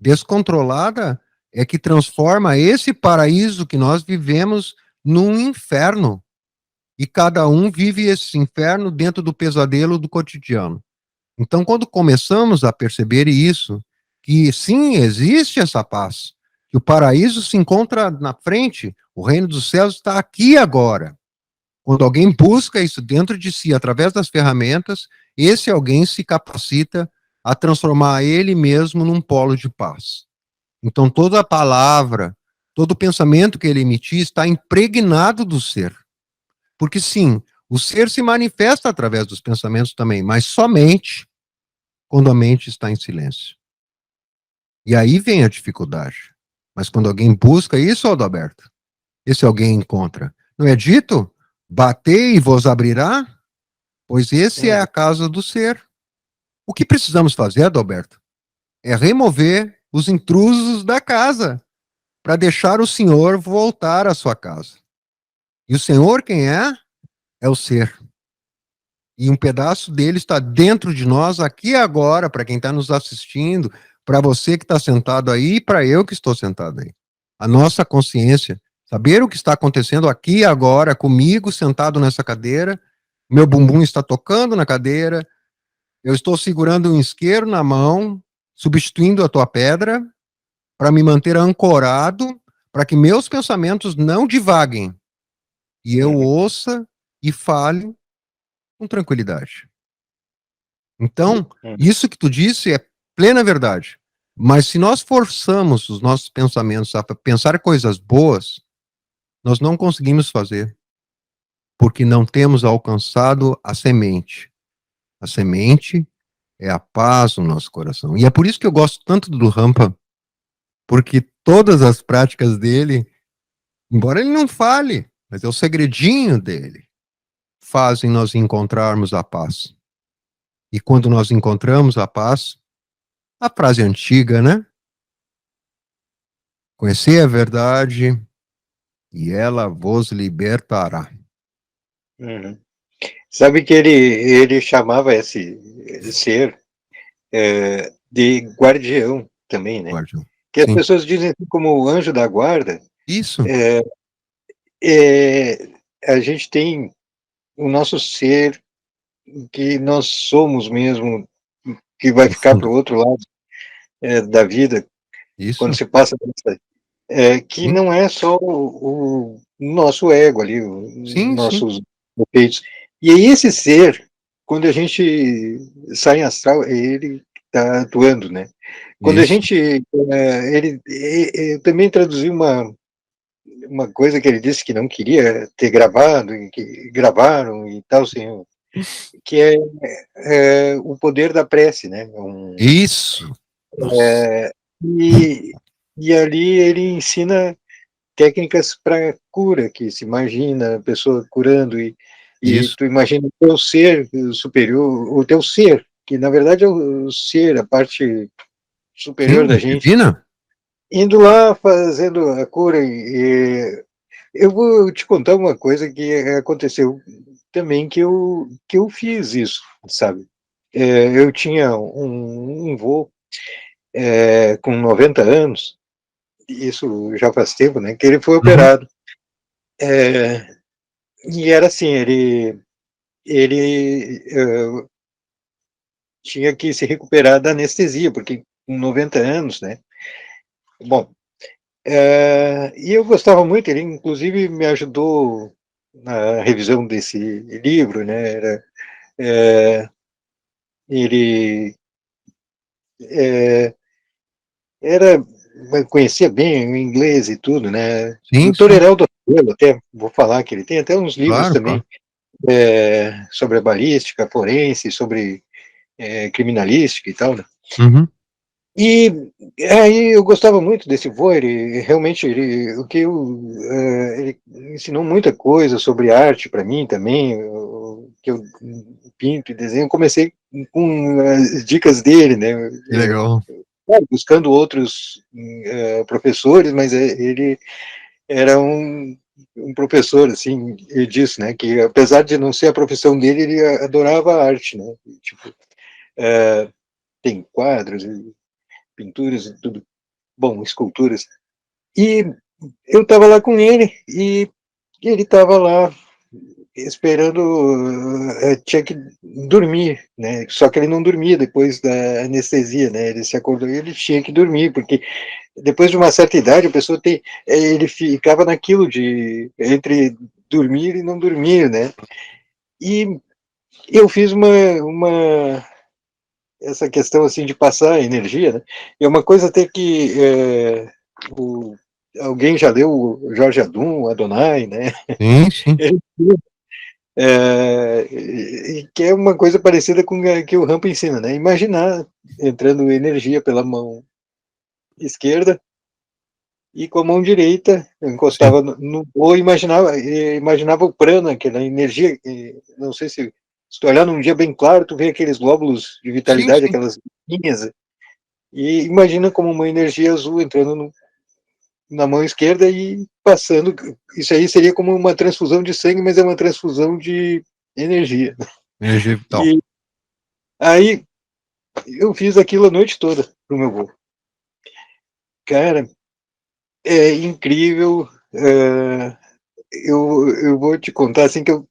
descontrolada é que transforma esse paraíso que nós vivemos num inferno. E cada um vive esse inferno dentro do pesadelo do cotidiano. Então, quando começamos a perceber isso, que sim, existe essa paz, que o paraíso se encontra na frente, o reino dos céus está aqui agora. Quando alguém busca isso dentro de si, através das ferramentas, esse alguém se capacita a transformar ele mesmo num polo de paz. Então, toda a palavra, todo o pensamento que ele emitir está impregnado do ser. Porque, sim, o ser se manifesta através dos pensamentos também, mas somente quando a mente está em silêncio. E aí vem a dificuldade. Mas quando alguém busca isso, Adalberto, esse alguém encontra. Não é dito? Batei e vos abrirá? Pois esse é a casa do ser. O que precisamos fazer, Adalberto, é remover os intrusos da casa, para deixar o Senhor voltar à sua casa. E o Senhor quem é? É o ser. E um pedaço dele está dentro de nós, aqui e agora, para quem está nos assistindo, para você que está sentado aí e para eu que estou sentado aí. A nossa consciência, saber o que está acontecendo aqui e agora, comigo sentado nessa cadeira, meu bumbum está tocando na cadeira, eu estou segurando um isqueiro na mão, substituindo a tua pedra, para me manter ancorado, para que meus pensamentos não divaguem, e eu ouça e fale com tranquilidade. Então, isso que tu disse é plena verdade. Mas se nós forçamos os nossos pensamentos a pensar coisas boas, nós não conseguimos fazer, porque não temos alcançado a semente. A semente é a paz no nosso coração. E é por isso que eu gosto tanto do Rampa, porque todas as práticas dele, embora ele não fale, mas é o segredinho dele, fazem nós encontrarmos a paz. E quando nós encontramos a paz, a frase antiga, né? Conhecer a verdade e ela vos libertará. Sabe que ele chamava esse ser de guardião também, né? Guardião. Que as Sim. pessoas dizem assim, como o anjo da guarda. Isso. A gente tem o nosso ser que nós somos mesmo, que vai ficar para o outro lado da vida, Isso. quando se passa dessa, que não é só o nosso ego ali, os nossos defeitos. E aí esse ser, quando a gente sai em astral, ele está atuando, né? Quando a gente, ele também traduziu uma coisa que ele disse que não queria ter gravado, e que gravaram e tal, assim, que é o poder da prece, né? Isso. Nossa. E ali ele ensina técnicas para cura, que se imagina a pessoa curando e Isso. tu imagina o teu ser superior, o teu ser, que na verdade é o ser, a parte superior Sim, da gente, divina. indo lá fazendo a cura. Eu vou te contar uma coisa que aconteceu também, que eu fiz isso, sabe? Eu tinha um vô com 90 anos, isso já faz tempo, né, que ele foi Uhum. operado. É, e era assim, ele tinha que se recuperar da anestesia, porque com 90 anos, né? Bom, e eu gostava muito, ele inclusive me ajudou na revisão desse livro, né? É, ele é, era, conhecia bem o inglês e tudo, né? Sim, Doutor sim. Heraldo Rabelo, até vou falar que ele tem até uns livros Claro, também claro. sobre a balística forense, sobre criminalística e tal, né? Uhum. E aí eu gostava muito desse vô, ele realmente ele ensinou muita coisa sobre arte para mim também, o que eu pinto e desenho. Comecei com as dicas dele, né? Que legal. Claro, buscando outros professores, mas ele era um professor assim disso, né? Que apesar de não ser a profissão dele, ele adorava a arte, né? Tipo, tem quadros, pinturas e tudo, bom, esculturas. E eu estava lá com ele e ele estava lá esperando, tinha que dormir, né? Só que ele não dormia depois da anestesia, né? Ele se acordou e ele tinha que dormir, porque depois de uma certa idade a pessoa tem, ele ficava naquilo de entre dormir e não dormir, né? E eu fiz essa questão assim de passar energia, né? E é uma coisa até que o, alguém já leu o Jorge Adum, Adonai, né? Sim, sim. Ele, e que é uma coisa parecida com a que o Rampa ensina, né? Imaginar entrando energia pela mão esquerda e com a mão direita eu Sim. encostava ou imaginava o prana, aquela energia, não sei se tu olhar num dia bem claro, tu vê aqueles glóbulos de Sim, vitalidade, sim. aquelas linhas. E imagina como uma energia azul entrando na mão esquerda e passando. Isso aí seria como uma transfusão de sangue, mas é uma transfusão de energia. Energia vital. E aí eu fiz aquilo a noite toda pro meu avô. Cara, é incrível. Eu vou te contar assim que eu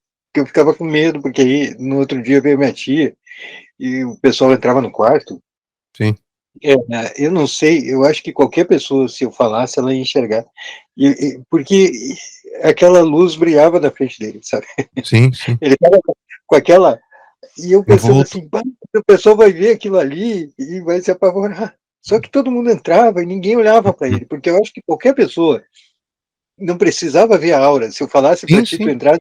ficava com medo, porque aí no outro dia veio minha tia e o pessoal entrava no quarto. Sim, Eu não sei, eu acho que qualquer pessoa, se eu falasse, ela ia enxergar. Porque aquela luz brilhava na frente dele, sabe? sim, sim. Ele estava com aquela. E eu pensando Envolto. assim, o pessoal vai ver aquilo ali e vai se apavorar. Só que todo mundo entrava e ninguém olhava para Uhum. ele, porque eu acho que qualquer pessoa não precisava ver a aura. Se eu falasse para Sim, ti, tu sim. entrasse,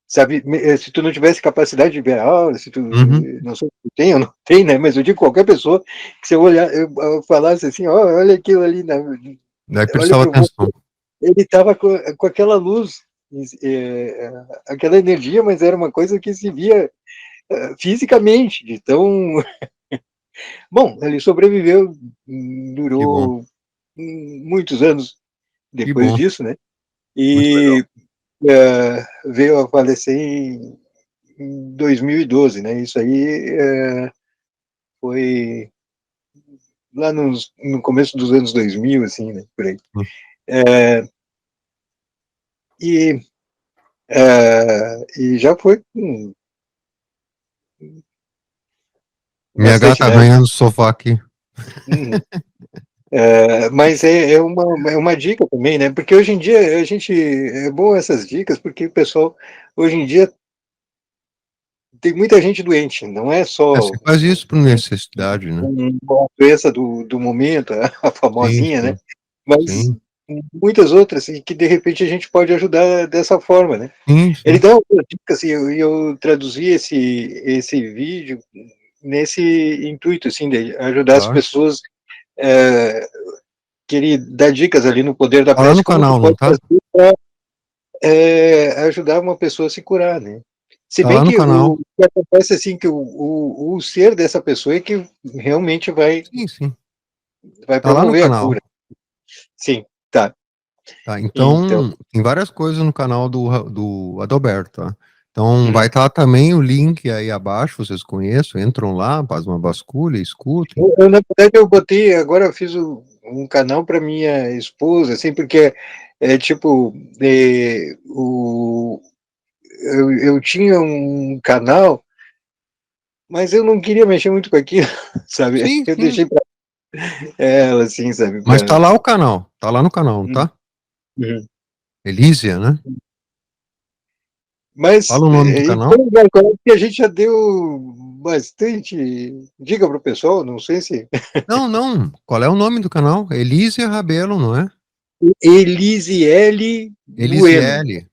sabe, se tu não tivesse capacidade de ver a aura, se tu, Uhum. não sei se tu tem ou não tem, né, mas eu digo qualquer pessoa, que se eu olhar, eu falasse assim, ó, olha aquilo ali, Daí olha prestava pro vô, atenção. ele estava com aquela luz, é, aquela energia, mas era uma coisa que se via fisicamente, de tão... Bom, ele sobreviveu, Que bom. durou muitos anos Que depois bom. disso, né, Muito legal. e veio a falecer em 2012, né? Isso aí foi lá no começo dos anos 2000, assim, né? Por aí. Hum. E, e já foi com Minha bastante gata idade. arranhando o sofá aqui. Uhum. Mas é uma dica também, né? Porque hoje em dia a gente é bom essas dicas, porque o pessoal hoje em dia tem muita gente doente, não é É, só você faz isso por necessidade, né? uma doença do momento, a Sim, famosinha, né? sim, Mas sim, muitas outras, e que de repente a gente pode ajudar dessa forma, né? sim, Ele sim. dá algumas dicas, e eu traduzi esse vídeo nesse intuito, assim, de ajudar as Claro. pessoas que ele dá dicas ali no Poder da Tá lá Prece, no como tu canal, não pode tá? fazer para ajudar uma pessoa a se curar, né? Se Tá bem lá no que canal. o que acontece assim que o ser dessa pessoa é que realmente Sim, sim. vai Tá lá no promover a canal. cura. Sim, tá. Tá, Então, então, tem várias coisas no canal do Adalberto, tá? Então, vai uhum. estar também o link aí abaixo, vocês conhecem, entram lá, fazem uma vasculha, escutem. Na verdade, eu botei, agora eu fiz um canal para minha esposa, assim, porque tipo, eu tinha um canal, mas eu não queria mexer muito com aquilo, sabe? Sim, Eu sim. deixei para ela, assim, sabe? Mas tá lá o canal, tá lá no canal, não tá? Uhum. Elísia, né? Mas, Fala o nome do canal. então, Marco, acho que a gente já deu bastante dica para o pessoal, não sei se... Não, não. Qual é o nome do canal? Elísia Rabelo, não é? Elisiele Bueno. Elisiele.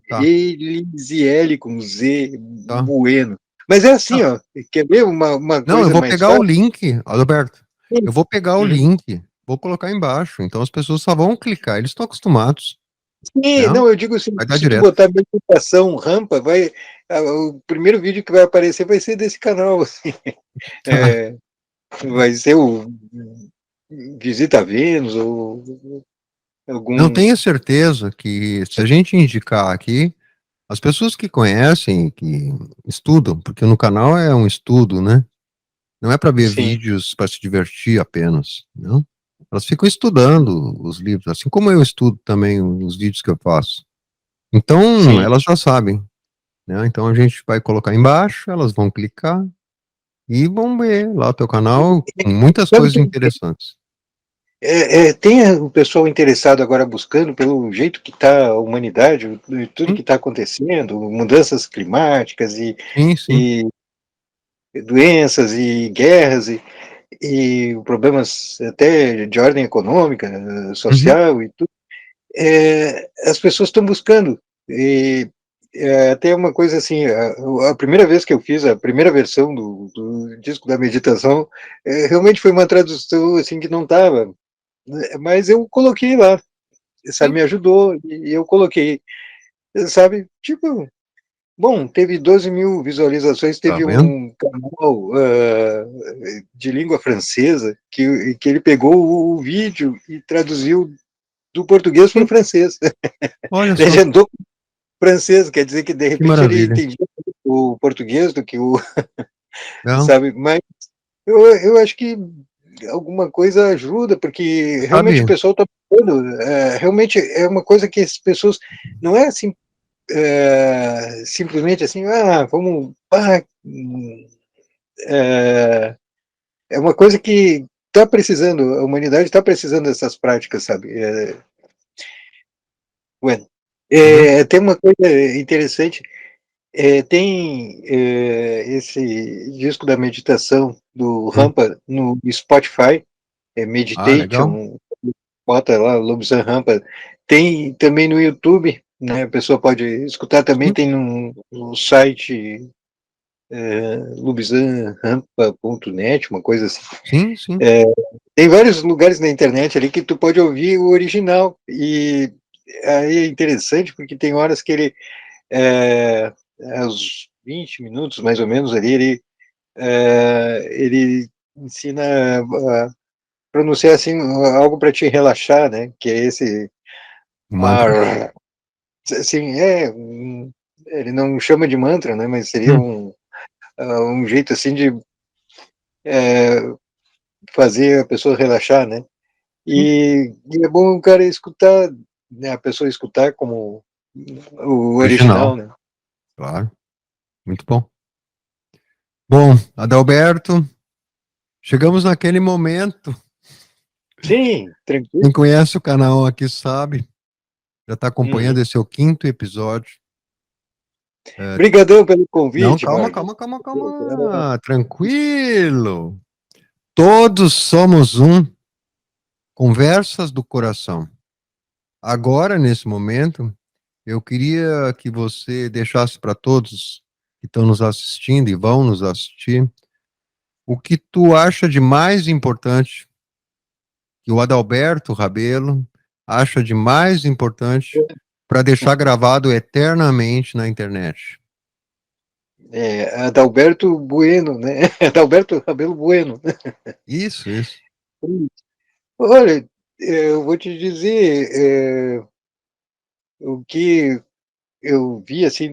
Tá, Elisiele com Z, tá. Bueno. Mas é assim, ó, quer ver uma Não, eu coisa vou mais pegar o fácil? link, Alberto. Sim. Eu vou pegar o Uhum. link, vou colocar embaixo. Então as pessoas só vão clicar, eles estão acostumados, Sim, né? não, eu digo assim, Vai dar se tu direto. botar meditação rampa, o primeiro vídeo que vai aparecer vai ser desse canal, assim. Tá. É, vai ser o Visita a Vênus ou Não algum... tenha certeza que se a gente indicar aqui, as pessoas que conhecem, que estudam, porque no canal é um estudo, né? Não é para ver Sim, vídeos para se divertir apenas, não? Elas ficam estudando os livros, assim como eu estudo também os vídeos que eu faço. Então, sim. elas já sabem, né? Então a gente vai colocar embaixo, elas vão clicar e vão ver lá o teu canal com muitas Sabe coisas interessantes. tem o pessoal interessado agora buscando pelo jeito que está a humanidade, tudo Sim, que está acontecendo, mudanças climáticas sim, sim. e doenças e guerras e problemas até de ordem econômica, Uhum. social e tudo. As pessoas estão buscando. E até uma coisa assim, a primeira vez que eu fiz a primeira versão do disco da meditação, realmente foi uma tradução assim que não estava, mas eu coloquei lá, sabe, Sim, me ajudou e eu coloquei, sabe, tipo, bom, teve 12 mil visualizações, tá teve vendo? um canal de língua francesa que ele pegou o vídeo e traduziu do português para o Sim, francês, olha só, legendou francês, quer dizer que de que repente ele maravilha. entendia o português do que o, Não, sabe, mas eu acho que alguma coisa ajuda, porque realmente o sabe, pessoal está procurando, realmente é uma coisa que as pessoas, não é assim, simplesmente assim, vamos, é uma coisa que está precisando, a humanidade está precisando dessas práticas, sabe? Bueno, tá vendo? tem uma coisa interessante. Tem esse disco da meditação do Hum. Rampa no Spotify, Ah, legal. Meditation, bota lá, Lobsang Rampa. Tem também no YouTube, né? A pessoa pode escutar também, Sim, tem no site lubzanrampa.net, uma coisa assim. sim, sim. Tem vários lugares na internet ali que tu pode ouvir o original. E aí é interessante porque tem horas que ele aos 20 minutos, mais ou menos, ali, ele ensina a pronunciar, assim, algo para te relaxar, né, que é esse, O mantra. ar, assim, ele não chama de mantra, né, mas seria Hum, um jeito, assim, de fazer a pessoa relaxar, né, sim. e é bom o cara escutar, né, a pessoa escutar como o Original, original, né. claro. Muito bom. Bom, Adalberto, chegamos naquele momento. Sim, tranquilo. Quem conhece o canal aqui sabe, já está acompanhando Uhum. esse é o quinto episódio. É, Obrigadão pelo não, convite, calma, Mark. calma, calma, calma. Tranquilo. Todos somos um. Conversas do coração. Agora, nesse momento, eu queria que você deixasse para todos que estão nos assistindo e vão nos assistir o que tu acha de mais importante que o Adalberto Rabelo acha de mais importante para deixar gravado eternamente na internet? Adalberto Bueno, né? Adalberto Rabelo Bueno. Isso, isso. Olha, eu vou te dizer, o que eu vi, assim,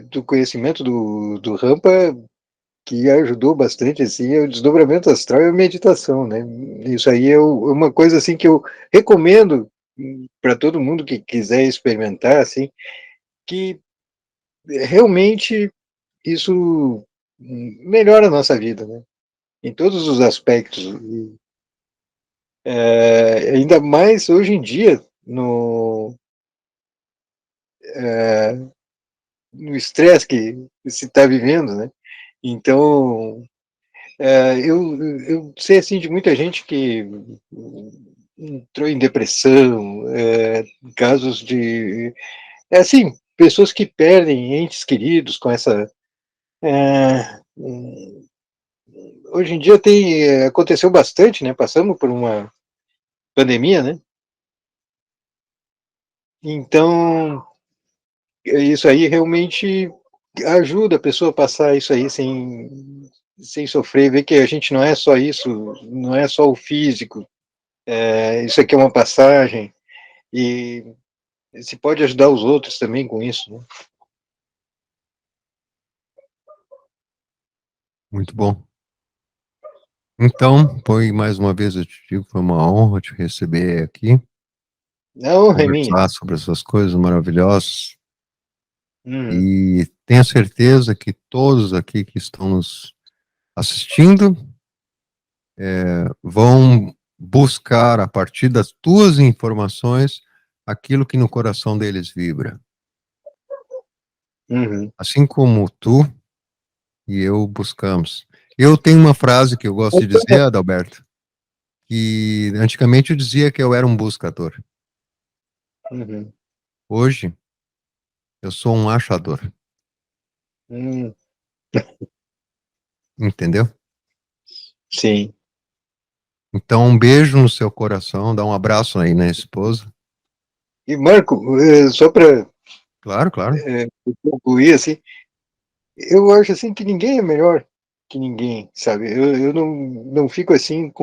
do conhecimento do Rampa, que ajudou bastante, assim, é o desdobramento astral e a meditação, né? Isso aí é uma coisa, assim, que eu recomendo para todo mundo que quiser experimentar, assim, que realmente isso melhora a nossa vida, né? Em todos os aspectos. E, ainda mais hoje em dia, no estresse que se está vivendo, né? Então, eu sei, assim, de muita gente que entrou em depressão, casos de... assim, pessoas que perdem entes queridos com essa... hoje em dia aconteceu bastante, né? Passamos por uma pandemia, né? Então, isso aí realmente ajuda a pessoa a passar isso aí sem sofrer, ver que a gente não é só isso, não é só o físico, isso aqui é uma passagem, e se pode ajudar os outros também com isso, né? Muito bom. Então, foi mais uma vez, eu te digo, foi uma honra te receber aqui, A honra é minha. conversar sobre essas coisas maravilhosas. Uhum, E tenho certeza que todos aqui que estão nos assistindo vão buscar, a partir das tuas informações, aquilo que no coração deles vibra. uhum. Assim como tu e eu buscamos. Eu tenho uma frase que eu gosto de dizer, Adalberto, que antigamente eu dizia que eu era um buscador. Uhum, Hoje, eu sou um achador. uhum. Entendeu? Sim. Então, um beijo no seu coração, dá um abraço aí na esposa. E, Marco, só para Claro, claro. concluir, assim, eu acho, assim, que ninguém é melhor que ninguém, sabe? Eu não fico, assim,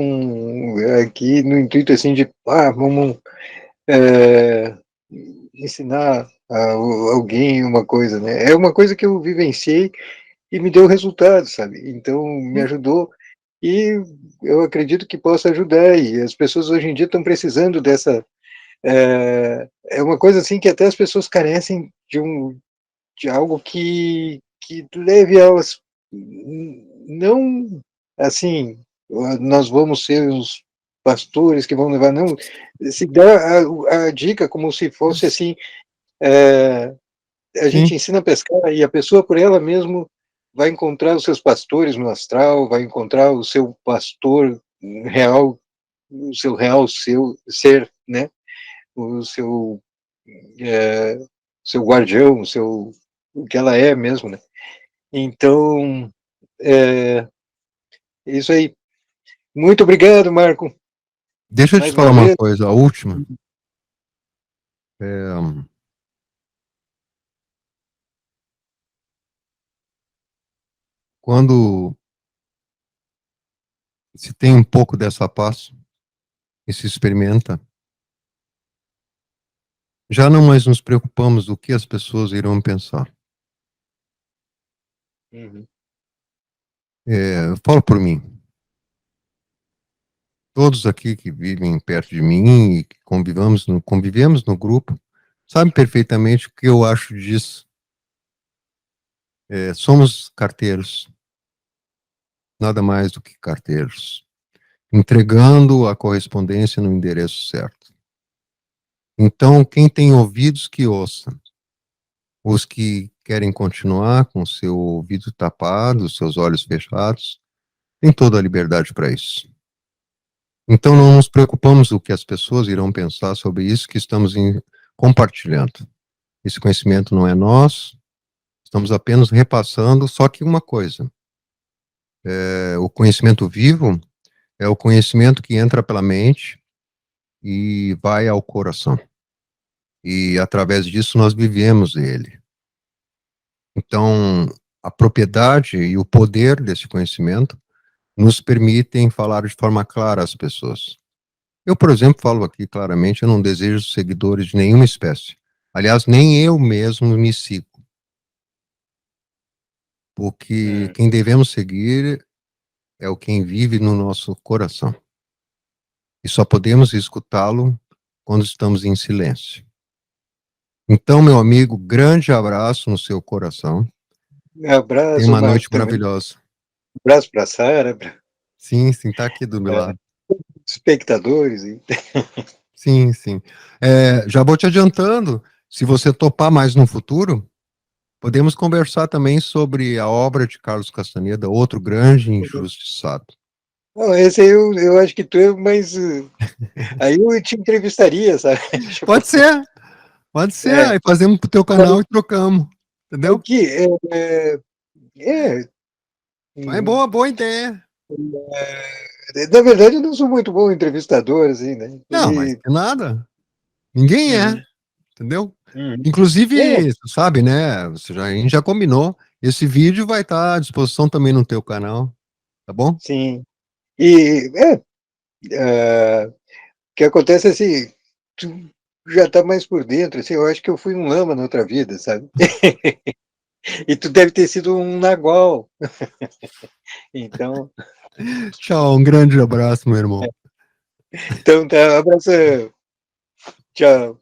aqui no intuito, assim, de, vamos é, ensinar alguém uma coisa, né? É uma coisa que eu vivenciei e me deu resultado, sabe? Então, me Sim, ajudou e eu acredito que possa ajudar. E as pessoas hoje em dia estão precisando dessa. É uma coisa assim que até as pessoas carecem de algo que leve elas. Não assim, nós vamos ser os pastores que vão levar, não. Se dá a dica como se fosse assim. É, a sim, gente ensina a pescar e a pessoa por ela mesma vai encontrar os seus pastores no astral, vai encontrar o seu pastor real, o seu real ser, né? O é, seu guardião, o que ela é mesmo, né? Então, é isso aí. Muito obrigado, Marco, deixa eu te mais falar uma uma vez. coisa, a última. É, quando se tem um pouco dessa paz e se experimenta, já não mais nos preocupamos do que as pessoas irão pensar. Uhum, Eu falo por mim. Todos aqui que vivem perto de mim e que convivemos no grupo, sabem perfeitamente o que eu acho disso. Somos carteiros, nada mais do que carteiros, entregando a correspondência no endereço certo. Então, quem tem ouvidos que ouça. Os que querem continuar com seu ouvido tapado, seus olhos fechados, têm toda a liberdade para isso. Então, não nos preocupamos o que as pessoas irão pensar sobre isso que estamos compartilhando. Esse conhecimento não é nosso, estamos apenas repassando, só que uma coisa, o conhecimento vivo é o conhecimento que entra pela mente e vai ao coração. E através disso nós vivemos ele. Então, a propriedade e o poder desse conhecimento nos permitem falar de forma clara às pessoas. Eu, por exemplo, falo aqui claramente, eu não desejo seguidores de nenhuma espécie. Aliás, nem eu mesmo me sigo. Porque quem devemos seguir é o quem vive no nosso coração. E só podemos escutá-lo quando estamos em silêncio. Então, meu amigo, grande abraço no seu coração. Tenha Abraço, uma noite Marco, também. maravilhosa. Abraço para a Sara, para Sim, sim, tá aqui do meu lado. espectadores. Sim, sim. Já vou te adiantando, se você topar mais no futuro, podemos conversar também sobre a obra de Carlos Castaneda, outro grande injustiçado. Não, esse aí eu acho que tu é, mas aí eu te entrevistaria, sabe? Pode ser, pode ser. É, Aí fazemos pro teu canal e trocamos, entendeu? aqui, é, É boa, boa ideia. na verdade eu não sou muito bom entrevistador, assim, né? Não, mas que nada. Ninguém é, Uhum, entendeu? uhum. É, Inclusive, você sabe, né? A gente já combinou. Esse vídeo vai estar à disposição também no teu canal, tá bom? sim. E o que acontece é assim, tu já tá mais por dentro, assim, eu acho que eu fui um lama na outra vida, sabe? E tu deve ter sido um nagual. Então, Tchau, um grande abraço, meu irmão. então tá, abração. Tchau.